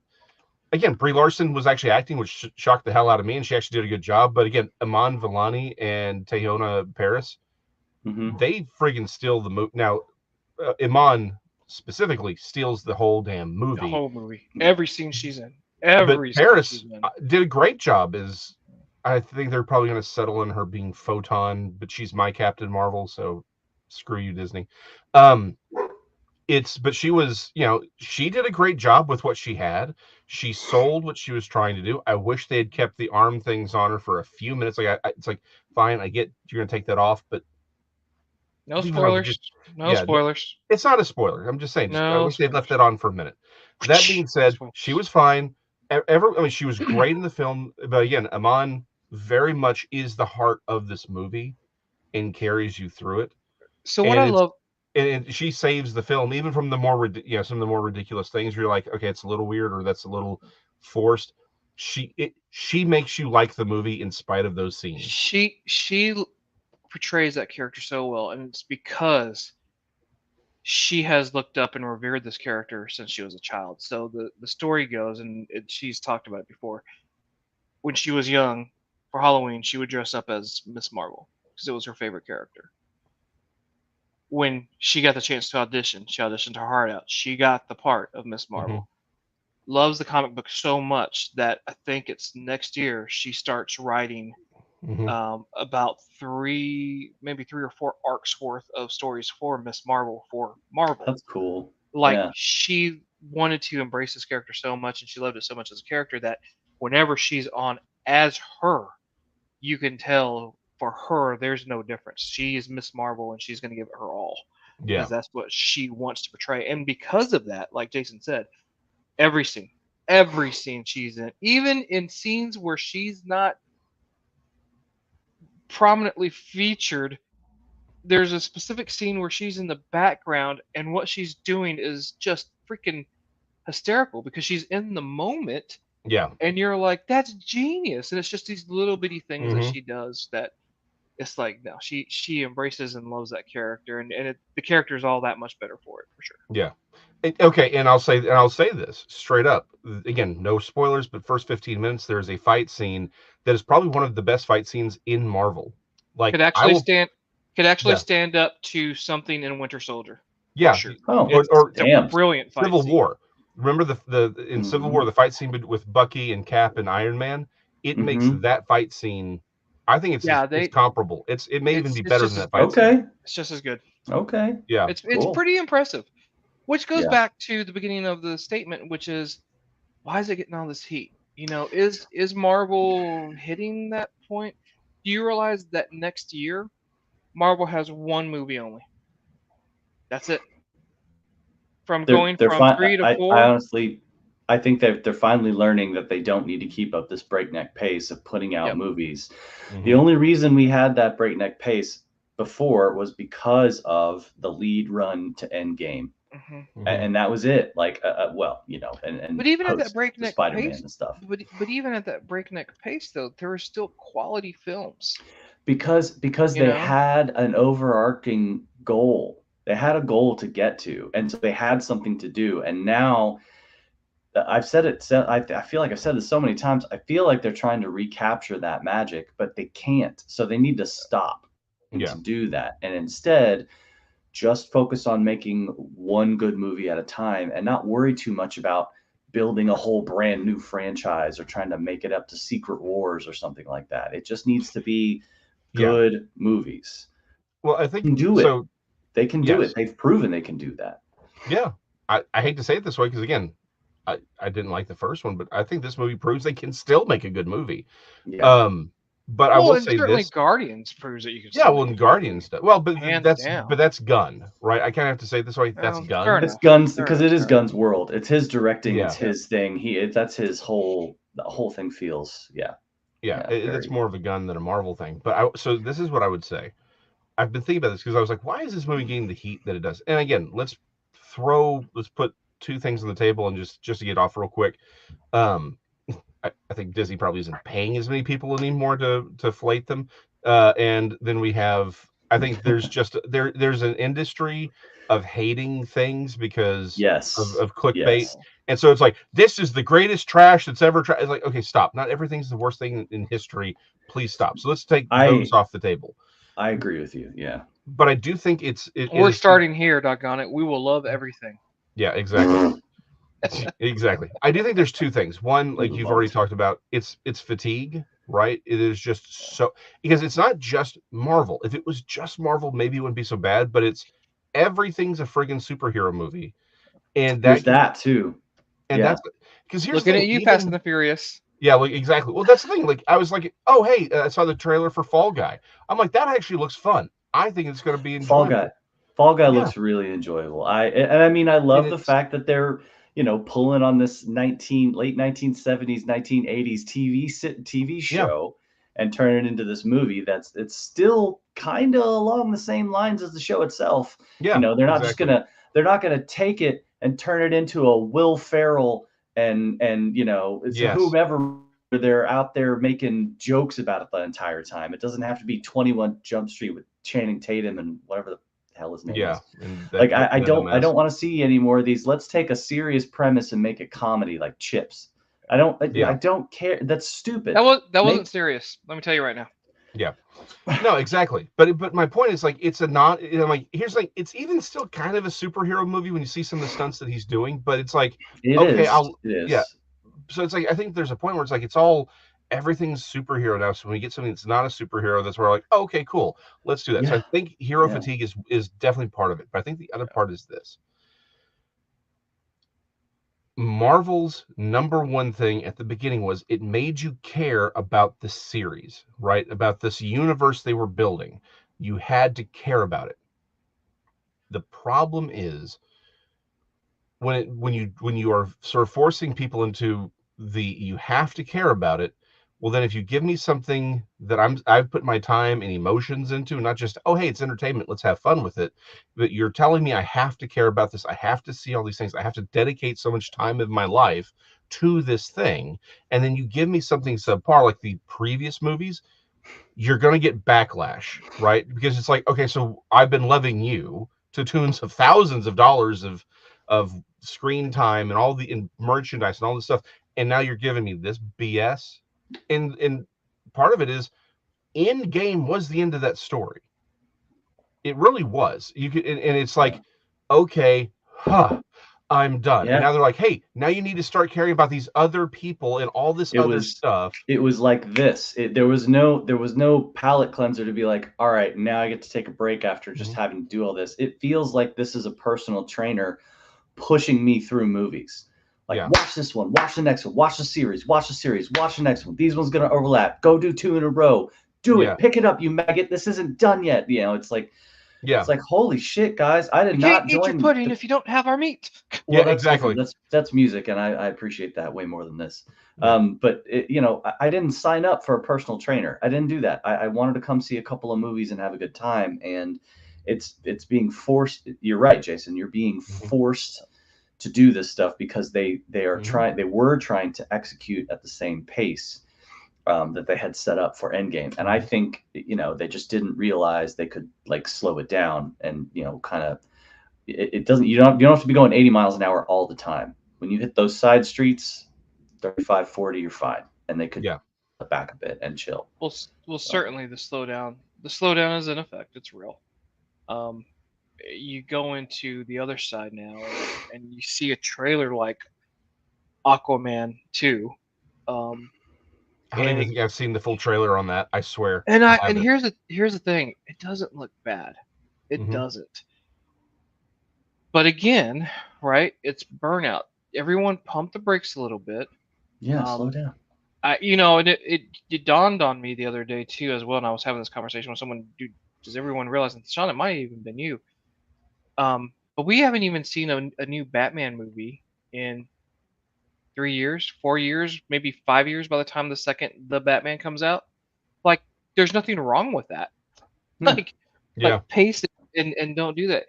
again, Brie Larson was actually acting, which shocked the hell out of me, and she actually did a good job. But again, Iman Vellani and Teyonah Parris, they friggin' steal the movie. Now, Iman specifically steals the whole damn movie. The whole movie. Every scene she's in. But Parris did a great job. I think they're probably going to settle in her being Photon, but she's my Captain Marvel, so screw you, Disney. But she was, she did a great job with what she had. She sold what she was trying to do. I wish they had kept the arm things on her for a few minutes. It's like, fine, I get you're going to take that off, but no spoilers. Spoilers. It's not a spoiler. I'm just saying. I wish they'd left that on for a minute. That being said, she was fine. She was great in the film. But again, Iman very much is the heart of this movie and carries you through it. So what I love, and she saves the film even from the more some of the more ridiculous things. You're like, okay, it's a little weird or that's a little forced. She makes you like the movie in spite of those scenes. She portrays that character so well, and it's because she has looked up and revered this character since she was a child. So the story goes, and she's talked about it before. When she was young, for Halloween, she would dress up as Miss Marvel because it was her favorite character. When she got the chance to audition, she auditioned her heart out. She got the part of Miss Marvel. Loves the comic book so much that I think it's next year she starts writing about maybe 3 or 4 arcs worth of stories for Miss Marvel for Marvel. That's cool. She wanted to embrace this character so much, and she loved it so much as a character that whenever she's on as her, you can tell for her there's no difference. She is Miss Marvel, and she's going to give it her all. Yeah, because that's what she wants to portray, and because of that, like Jason said, every scene she's in, even in scenes where she's not prominently featured, there's a specific scene where she's in the background, and what she's doing is just freaking hysterical because she's in the moment, Yeah. and you're like, that's genius. And it's just these little bitty things that Mhm. she does that it's like, no, she embraces and loves that character, and the character is all that much better for it, for sure. Yeah. Okay, and I'll say this straight up. Again, no spoilers, but first 15 minutes there's a fight scene that is probably one of the best fight scenes in Marvel. Like Could I actually will stand could actually yeah. stand up to something in Winter Soldier, for Yeah, sure. Oh, or It's a damn. brilliant fight Civil scene. War. Remember the in Civil War, the fight scene with Bucky and Cap and Iron Man? It makes Mm-hmm. that fight scene, I think Yeah, it's comparable. It may even be it's better just than as that fight scene. Okay. it's just as good. Okay. Yeah. It's Cool. pretty impressive. Which goes Yeah. back to the beginning of the statement, which is, why is it getting all this heat? Is Marvel hitting that point? Do you realize that next year Marvel has one movie only? That's it. From going They're from fine. 3 to I 4. honestly, I think that they're finally learning that they don't need to keep up this breakneck pace of putting out Yep. movies. Mhm. The only reason we had that breakneck pace before was because of the lead run to Endgame, hmm and that was it. Like, well, and But even at that post the breakneck Spider-Man pace, and stuff. but even at that breakneck pace, though, there were still quality films. Because You they know, had an overarching goal. They had a goal to get to, and so they had something to do. And now I've said it. I feel like I've said this so many times. I feel like they're trying to recapture that magic, but they can't. So they need to stop Yeah. to do that, and instead just focus on making one good movie at a time, and not worry too much about building a whole brand new franchise or trying to make it up to Secret Wars or something like that. It just needs to be Yeah. good movies. Well, I They think can do it. so. They can do Yes. it. They've proven they can do that. Yeah. I hate to say it this way because again, I didn't like the first one, but I think this movie proves they can still make a good movie. Yeah. But I well, will and say certainly this. Guardians proves that you can Yeah, still well, make in a good movie, Guardians, well, but hands down. that's Gunn, right? I kind of have to say it this way. That's Fair Gunn. It's enough. Gunn's Fair because enough. it is Fair enough. Gunn's world. It's his directing. It's Yeah. his thing. That's his whole. The whole thing feels. Yeah. Yeah, Yeah. it's more of a Gunn than a Marvel thing. But so this is what I would say. I've been thinking about this because I was like, why is this movie getting the heat that it does? And again, let's put two things on the table and just to get off real quick. Um, I think Disney probably isn't paying as many people anymore to flate them. And then we have, I think there's an industry of hating things because Yes. of clickbait. Yes. And so it's like, this is the greatest trash that's ever tried. It's like, okay, stop. Not everything's the worst thing in history. Please stop. So let's take those off the table. I agree with you. Yeah. But I do think We're starting here, doggone it. We will love everything. Yeah, exactly. Exactly. I do think there's two things. One, like you've already talked about, it's fatigue, right? It is just so, because it's not just Marvel. If it was just Marvel, maybe it wouldn't be so bad, but it's everything's a friggin' superhero movie. And There's that too. and Yeah. that's because here's Looking the at thing, you, Fast and the Furious. yeah, like exactly. Well, that's the thing. Like I was like, oh hey, I saw the trailer for Fall Guy. I'm like, that actually looks fun. I think it's going to be enjoyable. Fall Guy Yeah. looks really enjoyable. I mean, I love the fact that they're pulling on this late 1970s 1980s TV show and turn it into this movie it's still kind of along the same lines as the show itself. Yeah, they're not exactly. they're not gonna take it and turn it into a Will Ferrell and it's Yes. whomever they're out there making jokes about it the entire time. It doesn't have to be 21 Jump Street with Channing Tatum and whatever the hell his name is. And Like I don't want to see any more of these. Let's take a serious premise and make it comedy like Chips. I don't care. That's stupid. That wasn't serious. Let me tell you right now. Yeah. No, exactly. But my point is like it's a not like here's like it's even still kind of a superhero movie when you see some of the stunts that he's doing, but it's like it is. Yeah. So it's like I think there's a point where it's like everything's superhero now. So when we get something that's not a superhero, that's where we're like, oh, okay, cool, let's do that. Yeah. So I think hero fatigue is definitely part of it. But I think the other part is this. Marvel's number one thing at the beginning was it made you care about the series, right? About this universe they were building. You had to care about it. The problem is when you are sort of forcing people into you have to care about it. Well, then if you give me something that I've put my time and emotions into, not just, oh, hey, it's entertainment, let's have fun with it, but you're telling me I have to care about this, I have to see all these things, I have to dedicate so much time of my life to this thing, and then you give me something subpar like the previous movies, you're going to get backlash, right? Because it's like, okay, so I've been loving you to tunes of thousands of dollars of screen time and all the merchandise and all this stuff, and now you're giving me this BS. And part of it is Endgame was the end of that story. It really was. You could, and it's like, okay, I'm done. And now they're like, hey, now you need to start caring about these other people and all this other stuff. It was like this. There was no palate cleanser to be like, all right, now I get to take a break after just having to do all this. It feels like this is a personal trainer pushing me through movies. Like, watch this one, watch the next one, watch the series, watch the next one. These ones gonna overlap. Go do 2 in a row. Do it. Pick it up, you maggot. This isn't done yet. You know, it's like, it's like, holy shit, guys! I did not eat your pudding if you don't have our meat. Well, that's exactly. That's music, and I appreciate that way more than this. But I didn't sign up for a personal trainer. I didn't do that. I wanted to come see a couple of movies and have a good time, and it's being forced. You're right, Jason. You're being forced to do this stuff because they were trying to execute at the same pace that they had set up for Endgame. And I think, they just didn't realize they could like slow it down and, kind of, it doesn't, you don't have to be going 80 miles an hour all the time. When you hit those side streets, 35, 40, you're fine. And they could back a bit and chill. Well, certainly the slowdown is in effect. It's real. You go into the other side now and you see a trailer like Aquaman 2. I don't even think I've seen the full trailer on that. I swear. And here's the thing. It doesn't look bad. It doesn't. But again, right? It's burnout. Everyone pump the brakes a little bit. Yeah, slow down. And it dawned on me the other day too, as well. And I was having this conversation with someone. Dude, does everyone realize? And Sean, it might have even been you. But we haven't even seen a new Batman movie in 3 years, 4 years, maybe 5 years by the time the Batman comes out. Like, there's nothing wrong with that. Like pace it and don't do that.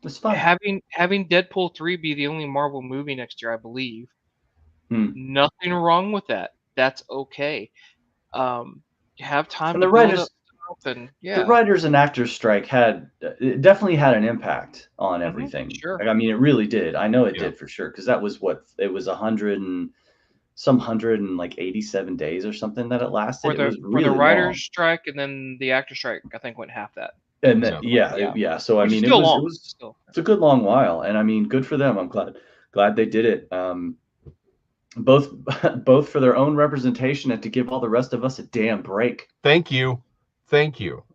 It's fine. Having Deadpool 3 be the only Marvel movie next year, I believe. Nothing wrong with that. That's okay. Have time and to the writers. The writers and actors strike it definitely had an impact on everything. Sure. Like, I mean, it really did. I know it did for sure, because that was it was 187 days or something that it lasted. For it was really the writers' long. strike, and then the actor strike, I think, went half that. And then, So I mean, it's a good long while, and I mean, good for them. I'm glad they did it. Both for their own representation and to give all the rest of us a damn break. Thank you.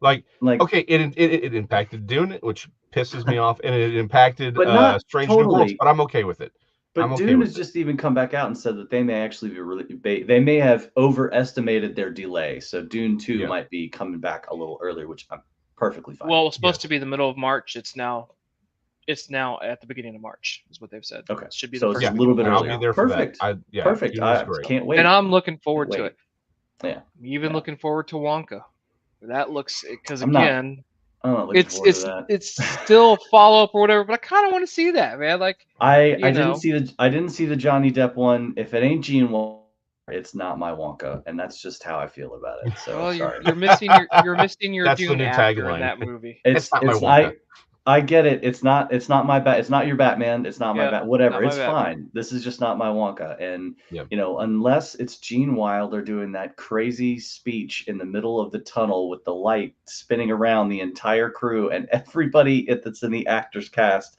Like okay, it impacted Dune, which pisses me off, and it impacted Strange New Worlds, but I'm okay with it. But Dune has just even come back out and said that they may actually they may have overestimated their delay. So Dune 2 might be coming back a little earlier, which I'm perfectly fine. Well, it was supposed to be the middle of March. It's now at the beginning of March, is what they've said. Okay, it should be so it's a little bit earlier. I'll be there for that. Perfect. I can't wait. And I'm looking forward to it. Yeah. I'm even looking forward to Wonka. That looks, because I'm not it's still follow up or whatever, but I kind of want to see that, man. Like I didn't see the Johnny Depp one. If it ain't Gene Wonka, it's not my Wonka, and that's just how I feel about it. So well, sorry. you're missing your Dune actor in that movie. It's not my Wonka. I get it. It's not my it's not your Batman. It's not my Bat. Whatever. It's Batman. fine. This is just not my Wonka. And unless it's Gene Wilder doing that crazy speech in the middle of the tunnel with the light spinning around the entire crew and everybody that's in the actors cast,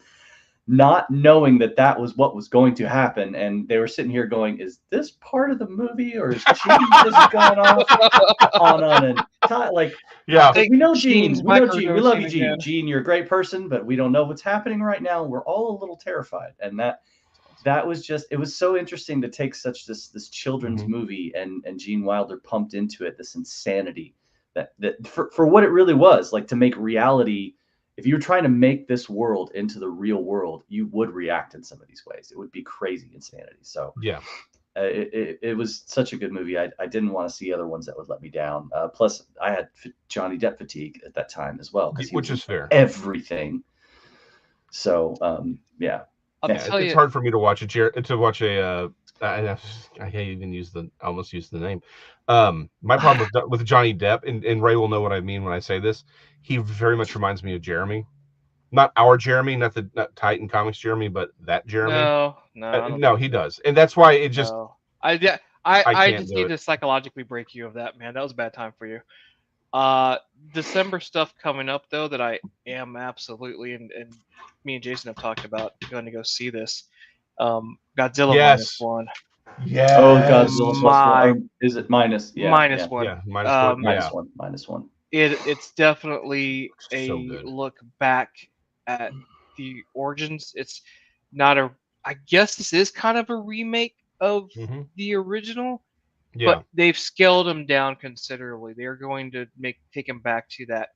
not knowing that was what was going to happen, and they were sitting here going, "Is this part of the movie, or is Gene just going on and like?" Yeah, we know Gene. We know Gene. We love you, Gene. Gene, you're a great person, but we don't know what's happening right now. We're all a little terrified, and that was just. It was so interesting to take this children's movie and Gene Wilder pumped into it this insanity that for what it really was, like, to make reality. If you were trying to make this world into the real world, you would react in some of these ways. It would be crazy insanity. So it was such a good movie. I didn't want to see other ones that would let me down. Plus, I had Johnny Depp fatigue at that time as well, because which is fair. Everything. So yeah. It's hard for me to watch I almost used the name. My problem with Johnny Depp, and Ray will know what I mean when I say this. He very much reminds me of Jeremy. Not our Jeremy, not Titan Comics Jeremy, but that Jeremy. No, he does, and that's why it just. No. I just need to psychologically break you of that, man. That was a bad time for you. December stuff coming up though that I am absolutely and me and Jason have talked about going to go see this. Godzilla -1. Yeah. Oh, Godzilla is it minus? Yeah. -1. Yeah, -1. -1. It's definitely So a good. look back at the origins. It's not I guess this is kind of a remake of the original. Yeah. But they've scaled him down considerably. They're going to take him back to that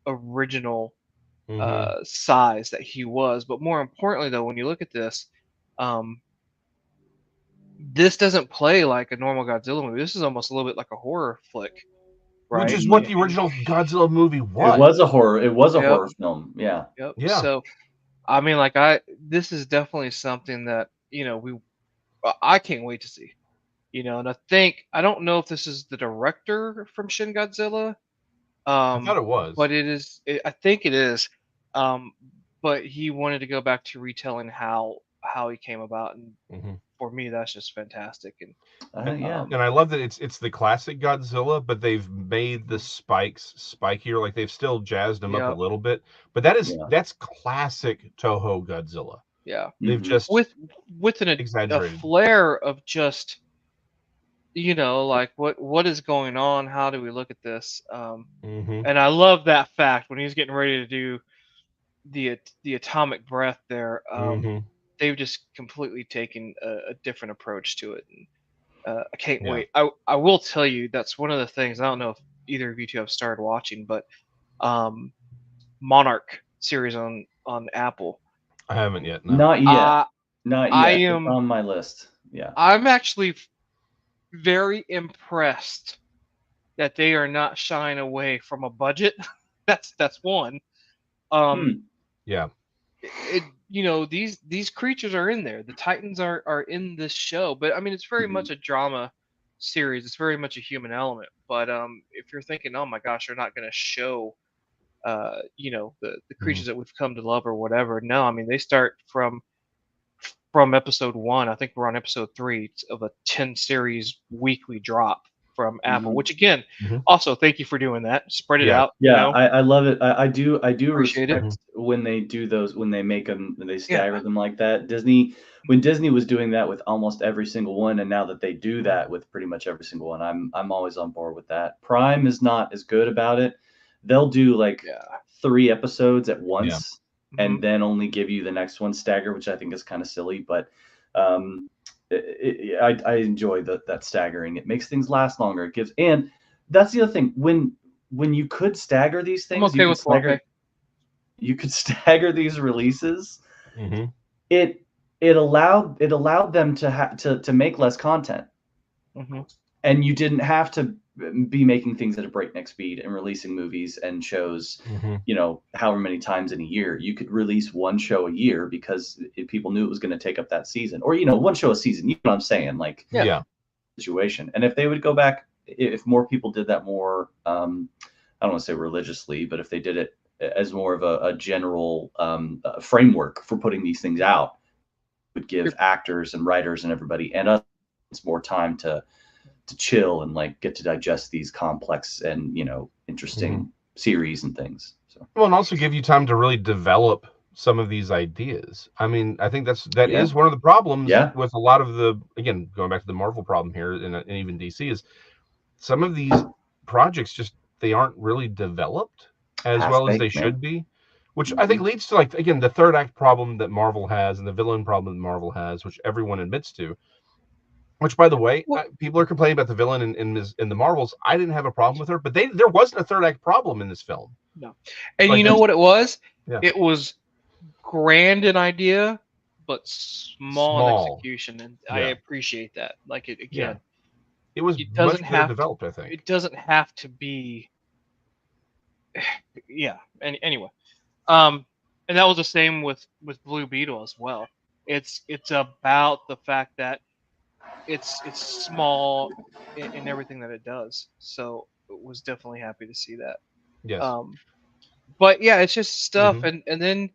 original size that he was. But more importantly, though, when you look at this, this doesn't play like a normal Godzilla movie. This is almost a little bit like a horror flick, right? Which is what the original Godzilla movie was. It was a horror. It was a horror film. Yeah. Yep. Yeah. So, I mean, this is definitely something that I can't wait to see. And I don't know if this is the director from Shin Godzilla. I thought it was, but it is. I think it is. But he wanted to go back to retelling how he came about, and for me, that's just fantastic. And and I love that it's the classic Godzilla, but they've made the spikes spikier. Like they've still jazzed them up a little bit, but that's classic Toho Godzilla. Yeah, they've just with a flair of just. Like what is going on? How do we look at this? And I love that fact when he's getting ready to do the atomic breath there. They've just completely taken a different approach to it, and I can't wait. I will tell you that's one of the things. I don't know if either of you two have started watching, but Monarch series on Apple. I haven't yet. No. Not yet. Not yet. It's on my list. Yeah. I'm actually very impressed that they are not shying away from a budget. That's one. Yeah. These creatures are in there. The Titans are in this show, but I mean it's very much a drama series. It's very much a human element. But if you're thinking, oh my gosh, they're not going to show, the creatures that we've come to love or whatever. No, I mean they start from episode 1. I think we're on episode 3 of a 10 series weekly drop from Apple, which again, also thank you for doing that. Spread it out. Yeah, I love it. I do Appreciate respect when they do those, when they make them, they stagger them like that. When Disney was doing that with almost every single one, and now that they do that with pretty much every single one, I'm always on board with that. Prime is not as good about it. They'll do 3 episodes at once. And then only give you the next one stagger, which I think is kind of silly, but I enjoy that staggering. It makes things last longer. It gives, and that's the other thing. When you could stagger these things, I'm okay with 4K. You could stagger these releases. It allowed them to make less content, and you didn't have to be making things at a breakneck speed and releasing movies and shows, however many times in a year. You could release one show a year because people knew it was going to take up that season, or, one show a season. You know what I'm saying? Situation. And if they would go back, if more people did that more, I don't want to say religiously, but if they did it as more of a general framework for putting these things out, it would give actors and writers and everybody and us more time to chill and get to digest these complex and interesting series and things. So and also give you time to really develop some of these ideas. I mean, I think that is one of the problems with a lot of the, again, going back to the Marvel problem here and even DC, is some of these projects they aren't really developed as well as they should be, which I think leads to again the third act problem that Marvel has and the villain problem that Marvel has, which everyone admits to. Which, by the way, people are complaining about the villain in the Marvels. I didn't have a problem with her, but there wasn't a third act problem in this film. No, and you know what it was? Yeah. It was grand in idea, but small in execution, and I appreciate that. Like it again. Yeah. It was It much doesn't better have developed, I think. It doesn't have to be. Yeah. Anyway, and that was the same with Blue Beetle as well. It's about the fact that it's small in everything that it does. So was definitely happy to see that. Yes. But yeah, it's just stuff, Mhm. and then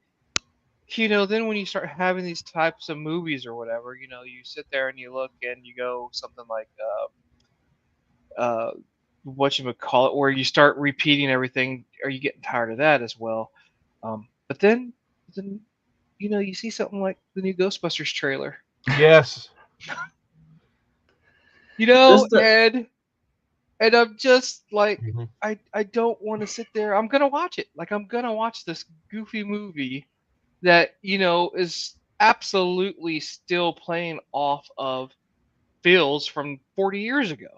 then when you start having these types of movies or whatever, you sit there and you look and you go something like whatchamacallit, where you start repeating everything. Are you getting tired of that as well? But then you see something like the new Ghostbusters trailer. Yes. And I'm just like, Mhm. I don't want to sit there. I'm gonna watch it. Like I'm gonna watch this goofy movie that is absolutely still playing off of feels from 40 years ago.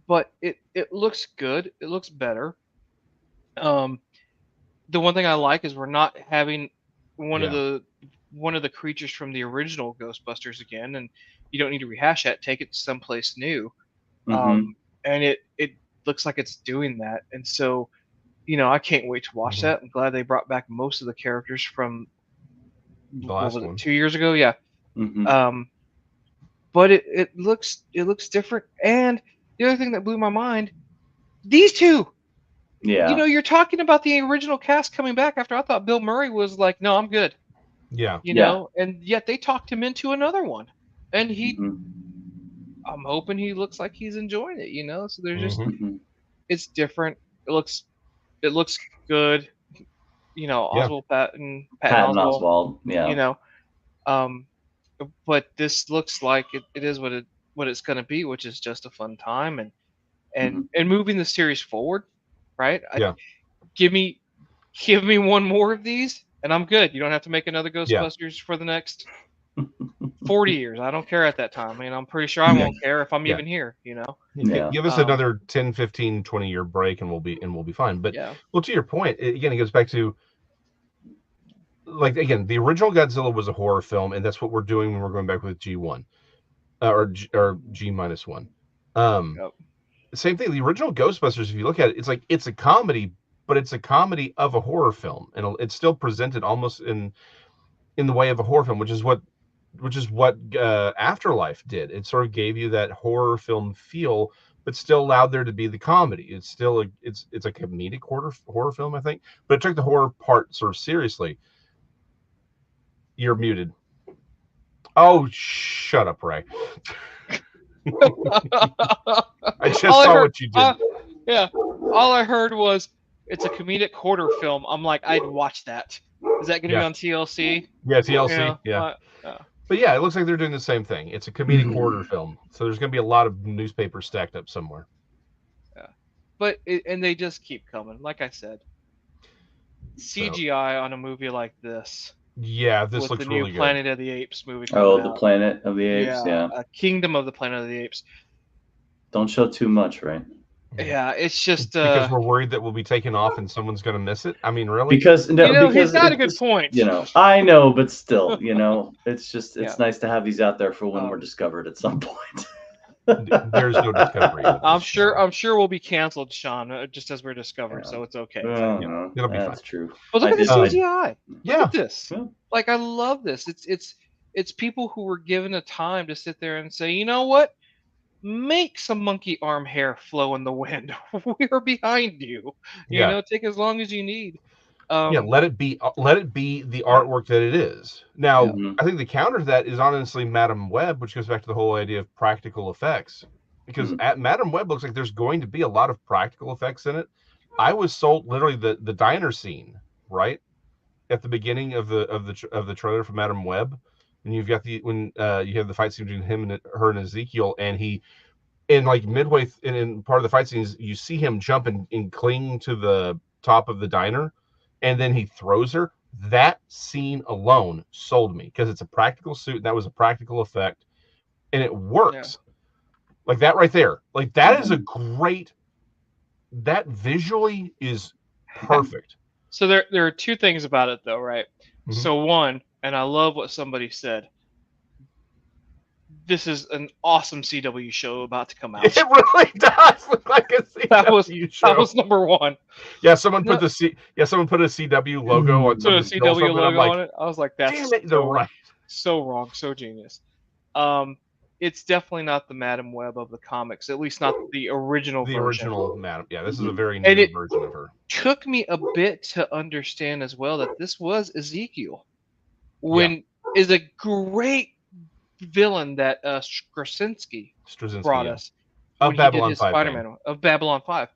But it looks good. It looks better. Um, the one thing I like is we're not having one of Yeah. the creatures from the original Ghostbusters again, and you don't need to rehash that. Take it someplace new. Mm-hmm. And it looks like it's doing that, and so I can't wait to watch Mhm. that. I'm glad they brought back most of the characters from The what last was it, one. 2 years ago? Yeah. Mm-hmm. But it looks different. And the other thing that blew my mind, these two. Yeah. You're talking about the original cast coming back after I thought Bill Murray was like, no, I'm good. Yeah. And yet they talked him into another one, and Mm-hmm. I'm hoping he looks like he's enjoying it. So there's just, Mhm. Mm-hmm. it's different. It looks good. Yeah. Oswald Patton Patton Oswald. Oswald. You Yeah. know, um, but this looks like it is what it's going to be, which is just a fun time and Mm-hmm. and moving the series forward, right? Yeah. Give me one more of these, and I'm good. You don't have to make another Yeah. Ghostbusters for the next 40 years. I don't care at that time. I mean, I'm pretty sure I won't care if I'm Yeah. even here. Yeah. Give us another 10, 15, 20-year break and we'll be fine. But Yeah. well, to your point, again, it goes back to, like, again, the original Godzilla was a horror film, and that's what we're doing when we're going back with G1 or G -1. Yep. Same thing. The original Ghostbusters, if you look at it, it's a comedy, but it's a comedy of a horror film, and it's still presented almost in the way of a horror film, which is what Afterlife did. It sort of gave you that horror film feel, but still allowed there to be the comedy. It's still it's a comedic horror film, I think, but it took the horror part sort of seriously. You're muted. Oh, shut up, Ray. I just saw what you did. Yeah. All I heard was it's a comedic horror film. I'm like, I'd watch that. Is that going to be on TLC? Yeah, TLC. Yeah. Yeah. But yeah, it looks like they're doing the same thing. It's a comedic horror film, so there's going to be a lot of newspapers stacked up somewhere. Yeah. But and they just keep coming. Like I said, CGI on a movie like this. Yeah, this with looks the new really Planet of the Apes movie. The Planet of the Apes. Yeah. Kingdom of the Planet of the Apes. Don't show too much, right? Yeah, it's just because we're worried that we'll be taken off and someone's going to miss it. I mean, really? Because he's got a good point. I know, but still, it's just it's nice to have these out there for when we're discovered at some point. There's no discovery. I'm sure we'll be canceled, Sean, just as we're discovered. So it's okay. It'll be fine. That's true. But look at the CGI. Yeah. Look at this. Yeah. Like, I love this. It's people who were given a time to sit there and say, you know what? Make some monkey arm hair flow in the wind. We're behind you. Take as long as you need. Let it be the artwork that it is. Now, I think the counter to that is honestly Madam Web, which goes back to the whole idea of practical effects. Because at Madam Web looks like there's going to be a lot of practical effects in it. I was sold literally the diner scene, right? At the beginning of the trailer for Madam Web. And you've got you have the fight scene between him and her and Ezekiel, and like midway in part of the fight scenes, you see him jump and cling to the top of the diner, and then he throws her. That scene alone sold me because it's a practical suit, and that was a practical effect, and it works. Yeah. Like that right there. Like that is a great. That visually is perfect. So there are two things about it though, right? So one, and I love what somebody said. This is an awesome CW show about to come out. It really does look like a CW show. That was number one. Yeah, someone put someone put a CW logo on some CW logo on it. I was like, that's damn it, they're right. So wrong, so genius. It's definitely not the Madam Web of the comics, at least not the original version. The original Madam. Yeah, this is a very new version of her. Took me a bit to understand as well that this was Ezekiel. Is a great villain that Straczynski brought us of Babylon 5 Spider-Man of Babylon 5.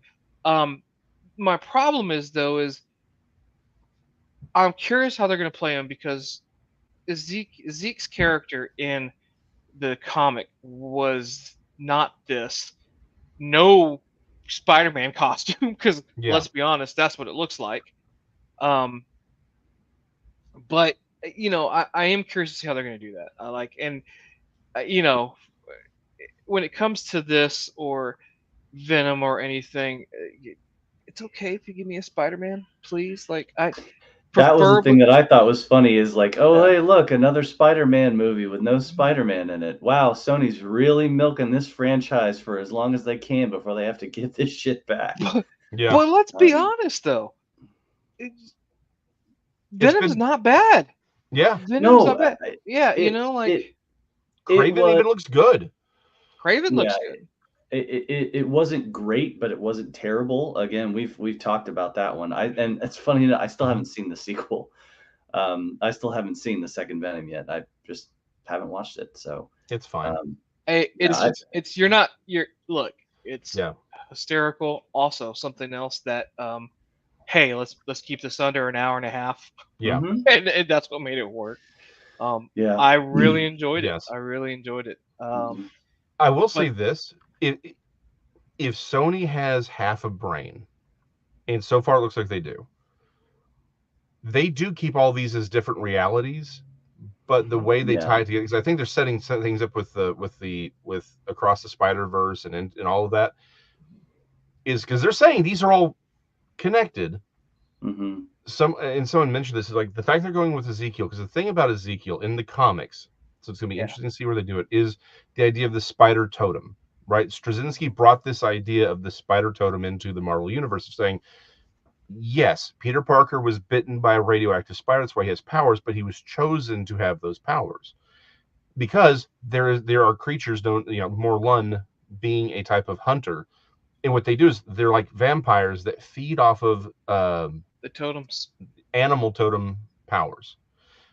My problem is I'm curious how they're going to play him, because Zeke's character in the comic was not this. No Spider-Man costume, because let's be honest, that's what it looks like. But I am curious to see how they're going to do that. When it comes to this or Venom or anything, it's okay if you give me a Spider-Man, please. That was the thing that I thought was funny, is like, hey, look, another Spider-Man movie with no Spider-Man in it. Wow, Sony's really milking this franchise for as long as they can before they have to give this shit back. But let's be honest, though. Venom's not bad. Yeah. Venom's not bad. Kraven even looks good. Kraven looks good. It wasn't great, but it wasn't terrible. Again, we've talked about that one. And it's funny, I still haven't seen the sequel. I still haven't seen the second Venom yet. I just haven't watched it, so it's fine. It's hysterical. Also, something else that hey, let's keep this under an hour and a half. Yeah, and that's what made it work. I really enjoyed it. Yes. I really enjoyed it. I will say this. If Sony has half a brain, and so far it looks like they do keep all these as different realities, but the way they tie it together, because I think they're setting things up with Across the Spider-Verse and all of that, is because they're saying these are all connected. Someone mentioned this, is like the fact they're going with Ezekiel, because the thing about Ezekiel in the comics, so it's going to be interesting to see where they do it, is the idea of the spider totem. Right, Straczynski brought this idea of the spider totem into the Marvel universe, of saying, yes, Peter Parker was bitten by a radioactive spider, that's why he has powers, but he was chosen to have those powers because there are creatures known, Morlun being a type of hunter, and what they do is they're like vampires that feed off of the totems, animal totem powers.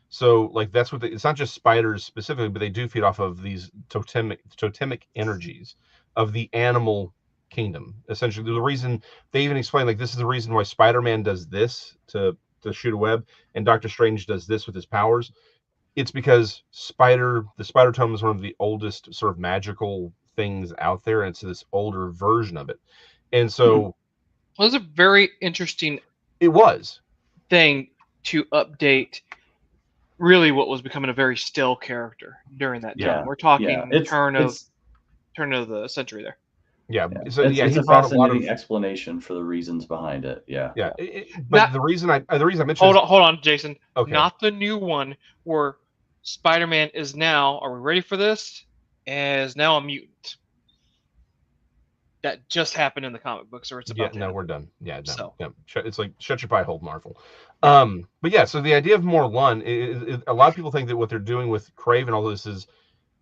So, that's what it's not just spiders specifically, but they do feed off of these totemic energies of the animal kingdom. Essentially, the reason they even explain, this is the reason why Spider-Man does this to shoot a web, and Doctor Strange does this with his powers. It's because the spider totem is one of the oldest sort of magical things out there, and it's this older version of it. And so, it was a very interesting. It was thing to update. Really, what was becoming a very still character during that time. We're talking turn of the century there. Yeah, so it's a fascinating explanation for the reasons behind it. The reason I mentioned hold on, Jason. Okay. Not the new one where Spider-Man is now. Are we ready for this? Is now a mutant. That just happened in the comic books, or it's about. No, we're done. Yeah, no. So. It's like shut your pie hole, Marvel. But so the idea of Morlun, a lot of people think that what they're doing with Kraven, all this is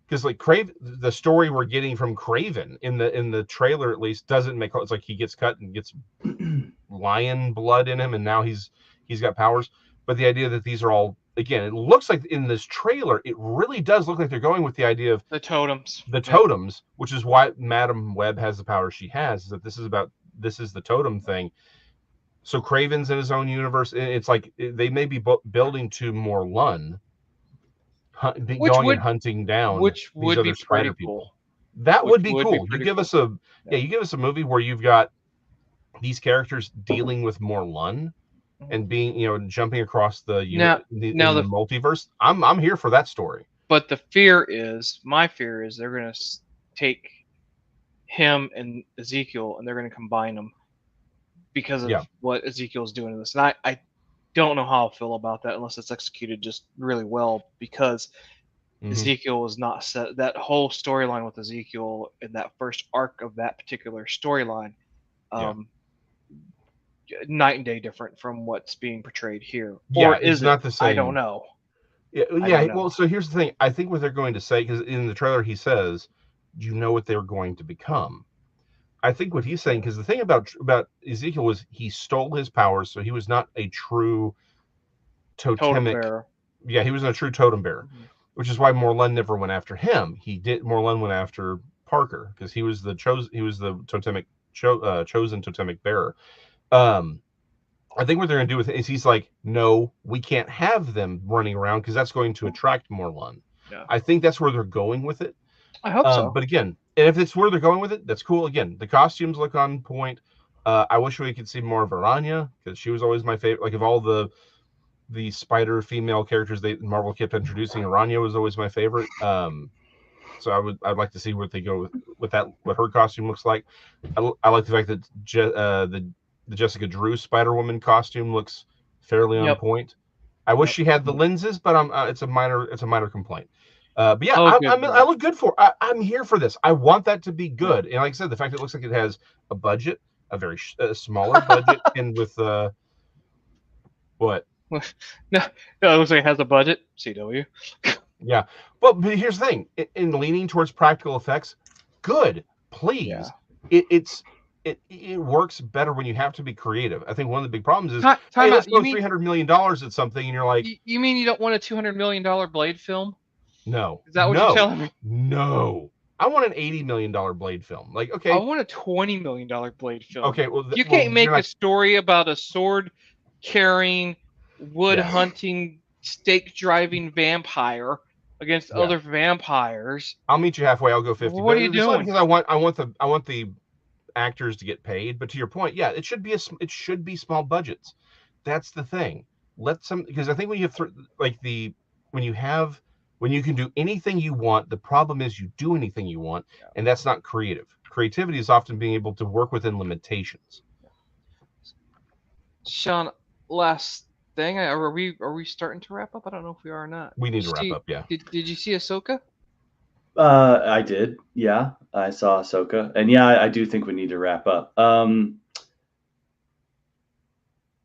because Kraven, the story we're getting from Kraven in the trailer at least doesn't make. It's like he gets cut and gets lion blood in him, and now he's got powers. But the idea that these are all, again, it looks like in this trailer, it really does look like they're going with the idea of the totems. The totems, which is why Madam Web has the power she has, is that this is the totem thing. So Kraven's in his own universe. It's like they may be building to Morlun, going and hunting down which these other spider people. Cool. That would be cool. You give us a movie where you've got these characters dealing with Morlun and being, jumping across the multiverse. I'm here for that story. But my fear is they're going to take him and Ezekiel and they're going to combine them because of what Ezekiel's doing in this. And don't know how I feel about that unless it's executed just really well, because Ezekiel was not set. That whole storyline with Ezekiel in that first arc of that particular storyline, um, night and day different from what's being portrayed here. Yeah, Or it's is it? not the I don't same. know. Yeah, I don't well, know. so here's the thing. I think what they're going to say, because in the trailer he says, "You know what they're going to become." I think what he's saying, because the thing about Ezekiel was he stole his powers, so he was not a true Totem totemic. bearer. Yeah, he wasn't a true totem bearer, Mhm. which is why Morlun never went after him. Morlun went after Parker because he was the totemic chosen totemic bearer. I think what they're going to do with it is he's like, no, we can't have them running around because that's going to attract Morlun. Yeah. I think that's where they're going with it. I hope so. But again, and if it's where they're going with it, that's cool. Again, the costumes look on point. I wish we could see more of Aranya because she was always my favorite. Like of all the spider female characters Marvel kept introducing, Aranya was always my favorite. So I'd like to see where they go with that, what her costume looks like. I like the fact that the Jessica Drew Spider Woman costume looks fairly on point. I wish she had the lenses, but it's a minor complaint. But yeah, I look good for. I'm here for this. I want that to be good. And like I said, the fact that it looks like it has a budget, a very smaller budget, and with what? No, it looks like it has a budget. CW. Yeah, but here's the thing: in leaning towards practical effects, good. Please, it works better when you have to be creative. I think one of the big problems is, hey, let's throw $300 million at something, and you're like, you mean you don't want a $200 million Blade film? No. Is that what you're telling me? No. I want an $80 million Blade film. Like, okay. I want a $20 million Blade film. Okay, well, you can't make a story about a sword carrying, wood hunting, stake driving vampire against other vampires. I'll meet you halfway. I'll go 50. What are you doing? Because I want the actors to get paid, but to your point, yeah, it should be small budgets. That's the thing. Because I think when you have when you can do anything you want, the problem is you do anything you want, and that's not creative. Creativity is often being able to work within limitations. Sean, last thing, are we starting to wrap up? I don't know if we are or not. We need to wrap up. Yeah. Did you see Ahsoka? I did. Yeah, I saw Ahsoka, and yeah, I do think we need to wrap up.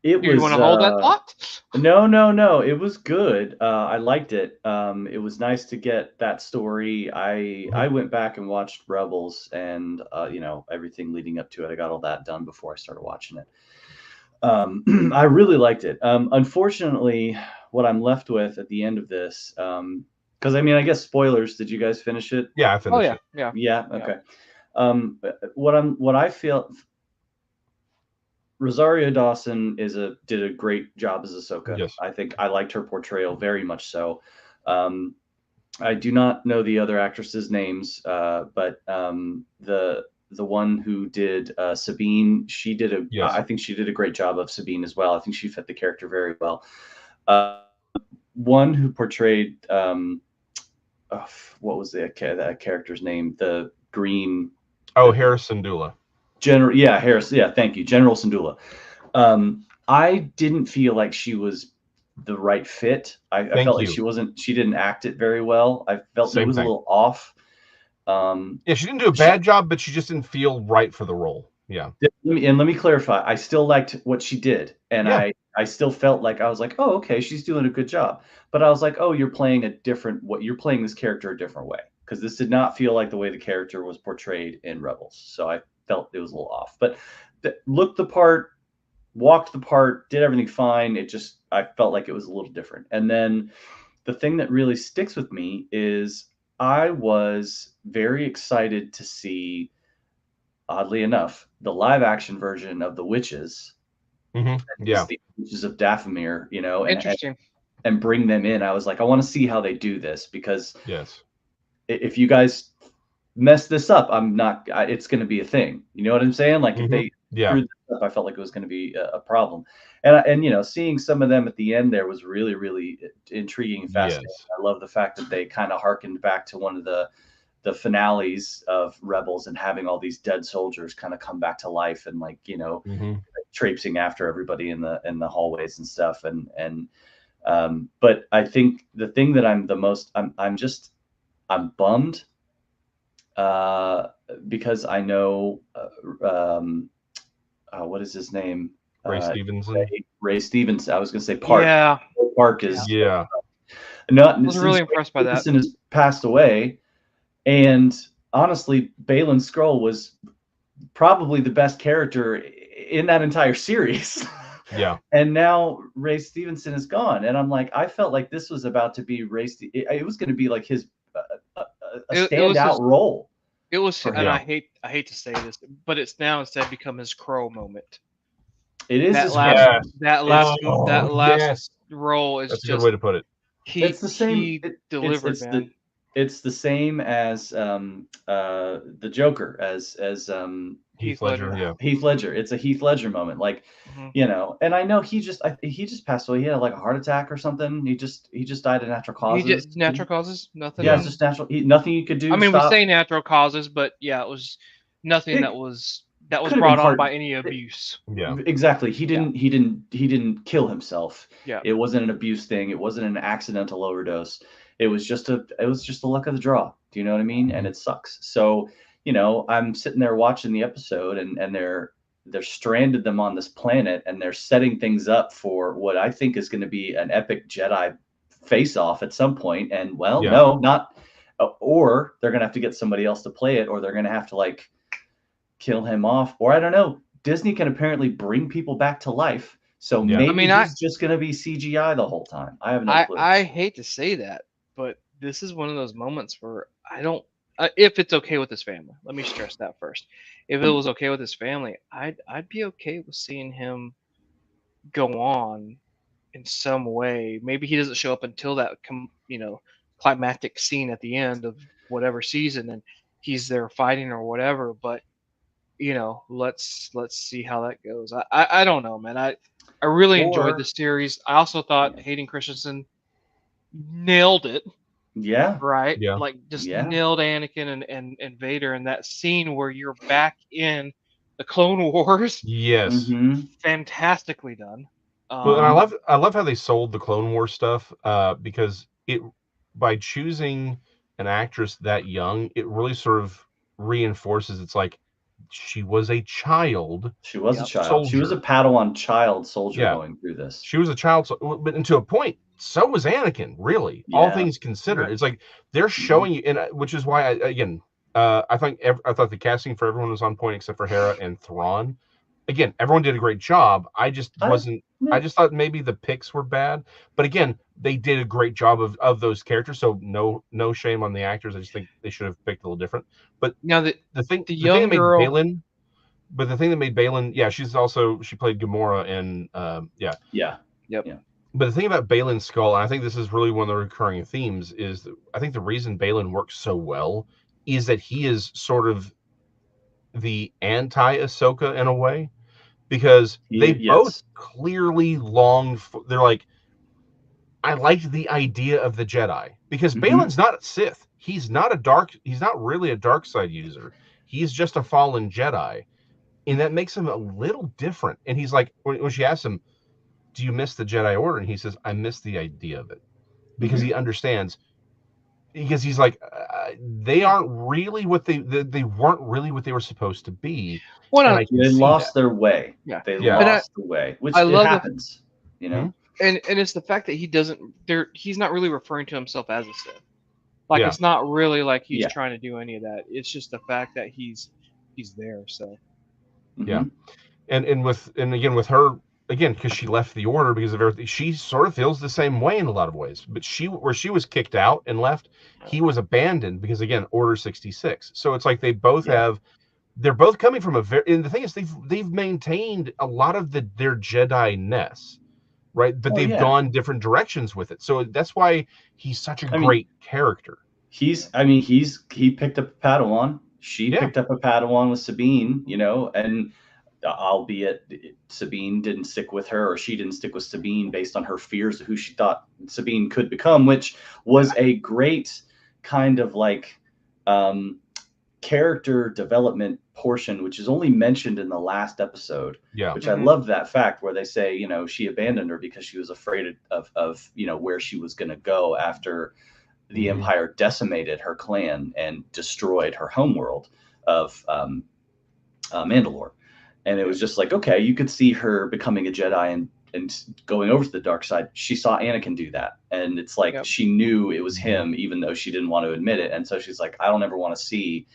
You want to hold that thought? No. It was good. I liked it. It was nice to get that story. I went back and watched Rebels, and everything leading up to it. I got all that done before I started watching it. I really liked it. Unfortunately, what I'm left with at the end of this, because I guess spoilers. Did you guys finish it? Yeah, I finished it. Yeah. Okay. What I feel. Rosario Dawson did a great job as Ahsoka. Yes. I think I liked her portrayal very much so. I do not know the other actresses' names, but the one who did Sabine, I think she did a great job of Sabine as well. I think she fit the character very well. One who portrayed what was that character's name? The green. Oh, Hera Syndulla. Harris. Yeah, thank you, General Syndulla. I didn't feel like she was the right fit. I felt like she didn't act it very well. I felt it was a little off. Yeah, she didn't do a bad job, but she just didn't feel right for the role. Yeah. Let me clarify. I still liked what she did, and I still felt like I was like, oh, okay, she's doing a good job. But I was like, oh, you're playing this character a different way, because this did not feel like the way the character was portrayed in Rebels. So I felt it was a little off, but looked the part, walked the part, did everything fine. I felt like it was a little different. And then the thing that really sticks with me is I was very excited to see, oddly enough, the live action version of the Witches. Mm-hmm. Yeah. The Witches of Dathomir, Interesting. And bring them in. I was like, I want to see how they do this, because if you guys mess this up, it's going to be a thing. You know what I'm saying? Like if they screwed this up, I felt like it was going to be a problem. And seeing some of them at the end there was really, really intriguing and fascinating. Yes. I love the fact that they kind of harkened back to one of the finales of Rebels, and having all these dead soldiers kind of come back to life, and traipsing after everybody in the hallways and stuff. But I think the thing that I'm the most, I'm bummed because I know, what is his name? Ray Stevenson. Ray Stevenson. I was going to say Park. Yeah. Park is. Yeah. Not, I was really impressed by that. Stevenson has passed away, and honestly, Balin Skrull was probably the best character in that entire series. Yeah. And now Ray Stevenson is gone, and I'm like, I felt like this was about to be it was going to be like his a standout role. It was, and I hate to say this, but it's now instead become his Crow moment. It is that last role is That's just a good way to put it. It's the same. He delivered, man. It's the same as the Joker as Heath Ledger. Yeah. Heath Ledger. It's a Heath Ledger moment, like and I know he just passed away. He had like a heart attack or something. He just died of natural causes. Natural causes, nothing. Yeah, it's just natural. Nothing you could do. I mean, we say natural causes, but yeah, it was nothing that was brought on by any abuse. Yeah, exactly. He didn't kill himself. Yeah, it wasn't an abuse thing. It wasn't an accidental overdose. It was just the luck of the draw. Do you know what I mean? And it sucks. So I'm sitting there watching the episode, and they're stranded them on this planet, and they're setting things up for what I think is going to be an epic Jedi face-off at some point. And no, not, or they're going to have to get somebody else to play it, or they're going to have to like kill him off, or I don't know. Disney can apparently bring people back to life, so maybe he's just going to be CGI the whole time. I have no clue. I hate to say that, but this is one of those moments where I don't. If it's okay with his family, let me stress that first. If it was okay with his family, I'd be okay with seeing him go on in some way. Maybe he doesn't show up until that climactic scene at the end of whatever season, and he's there fighting or whatever. But let's see how that goes. I don't know, man. I really enjoyed the series. I also thought Hayden Christensen nailed it. Yeah. Right. Yeah. Like just nailed Anakin and Vader in that scene where you're back in the Clone Wars. Yes. Fantastically done. Well, and I love how they sold the Clone Wars stuff because by choosing an actress that young, it really sort of reinforces it's like she was a child. She was a child. Soldier. She was a Padawan child soldier going through this. She was a child, but to a point, so was Anakin. Really, all things considered, it's like they're showing you, and which is why I thought the casting for everyone was on point except for Hera and Thrawn. Again, everyone did a great job. I just thought maybe the picks were bad, but again, they did a great job of those characters. So no shame on the actors. I just think they should have picked a little different. But now the thing that made Balin, she played Gamora in But the thing about Balin's skull, and I think this is really one of the recurring themes, is that I think the reason Balin works so well is that he is sort of the anti-Ahsoka in a way, because they both clearly longed for. They're like, I liked the idea of the Jedi because Balin's not a Sith. He's not really a dark side user. He's just a fallen Jedi, and that makes him a little different. And he's like, when she asks him, do you miss the Jedi Order? And he says, I miss the idea of it, because he understands, because he's like, they aren't really what they weren't really what they were supposed to be. Well, they lost their way. Yeah. They lost the way, which happens, And it's the fact that he's not really referring to himself as a Sith. Like, it's not really like he's trying to do any of that. It's just the fact that he's there. So. Yeah. And again, with her, because she left the Order because of everything, she sort of feels the same way in a lot of ways. But where she was kicked out and left, he was abandoned because, again, Order 66. So it's like they both they're both coming from and the thing is, they've maintained a lot of their Jedi-ness, right? But they've gone different directions with it. So that's why he's such a great character. He picked up a Padawan. She picked up a Padawan with Sabine, and albeit Sabine didn't stick with her, or she didn't stick with Sabine based on her fears of who she thought Sabine could become, which was a great kind of like character development portion, which is only mentioned in the last episode. Yeah. Which I love that fact where they say, you know, she abandoned her because she was afraid of you know, where she was going to go after the Empire decimated her clan and destroyed her homeworld of Mandalore. And it was just like, okay, you could see her becoming a Jedi and going over to the dark side. She saw Anakin do that. And it's like, she knew it was him, even though she didn't want to admit it. And so she's like, I don't ever want to see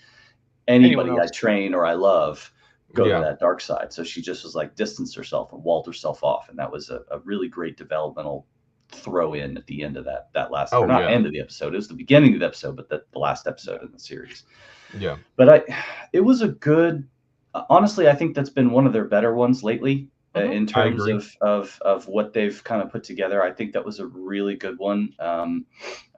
anybody I train or I love go to that dark side. So she just was like, distanced herself and walled herself off. And that was a really great developmental throw in at the end of that last, end of the episode. It was the beginning of the episode, but the last episode in the series. Yeah. But it was a good, honestly, I think that's been one of their better ones lately in terms of what they've kind of put together. I think that was a really good one. I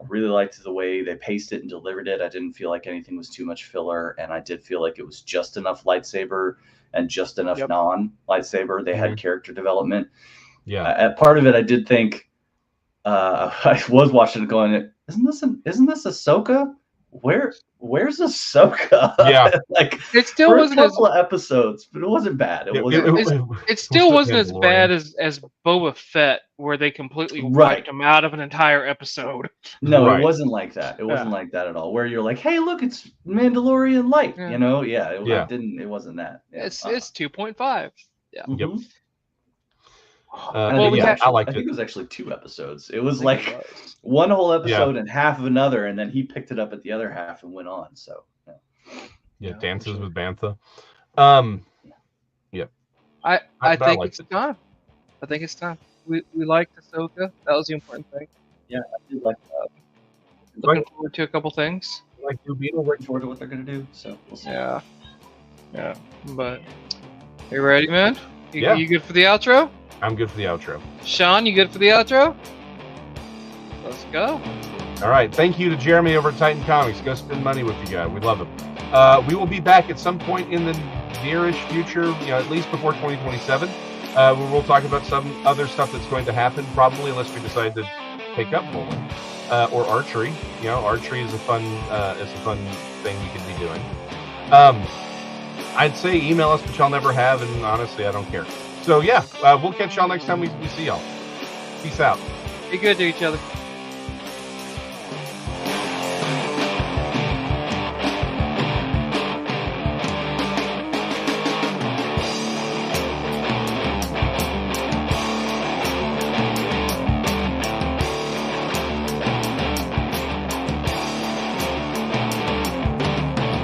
really liked the way they paced it and delivered it. I didn't feel like anything was too much filler, and I did feel like it was just enough lightsaber and just enough non-lightsaber. They had character development. Yeah. Part of it, I did think, I was watching it going, isn't this Ahsoka? Where's Ahsoka? Yeah, like it still wasn't a couple of episodes, but it wasn't bad. It still wasn't as bad as Boba Fett, where they completely wiped him out of an entire episode. No, it wasn't like that. It wasn't like that at all. Where you're like, hey, look, it's Mandalorian light. You know, it wasn't that. Yeah. It's 2.5. Yeah. Yep. I liked it. I think it was actually 2 episodes. It was like one whole episode and half of another, and then he picked it up at the other half and went on. So dances with Bantha. I think it's time. I think it's time. We liked Ahsoka. That was the important thing. Yeah, I did like that. Looking forward to a couple things. Like Blue Beetle, looking forward to what they're gonna do. So we'll see. Yeah. But you ready, man? You good for the outro? I'm good for the outro. Sean, you good for the outro? Let's go. All right. Thank you to Jeremy over at Titan Comics. Go spend money with you guys. We love it. We will be back at some point in the nearish future, at least before 2027. We'll talk about some other stuff that's going to happen, probably, unless we decide to pick up bowling or archery. Archery is a fun thing we could be doing. I'd say email us, but y'all never have, and honestly, I don't care. So we'll catch y'all next time we see y'all. Peace out. Be good to each other.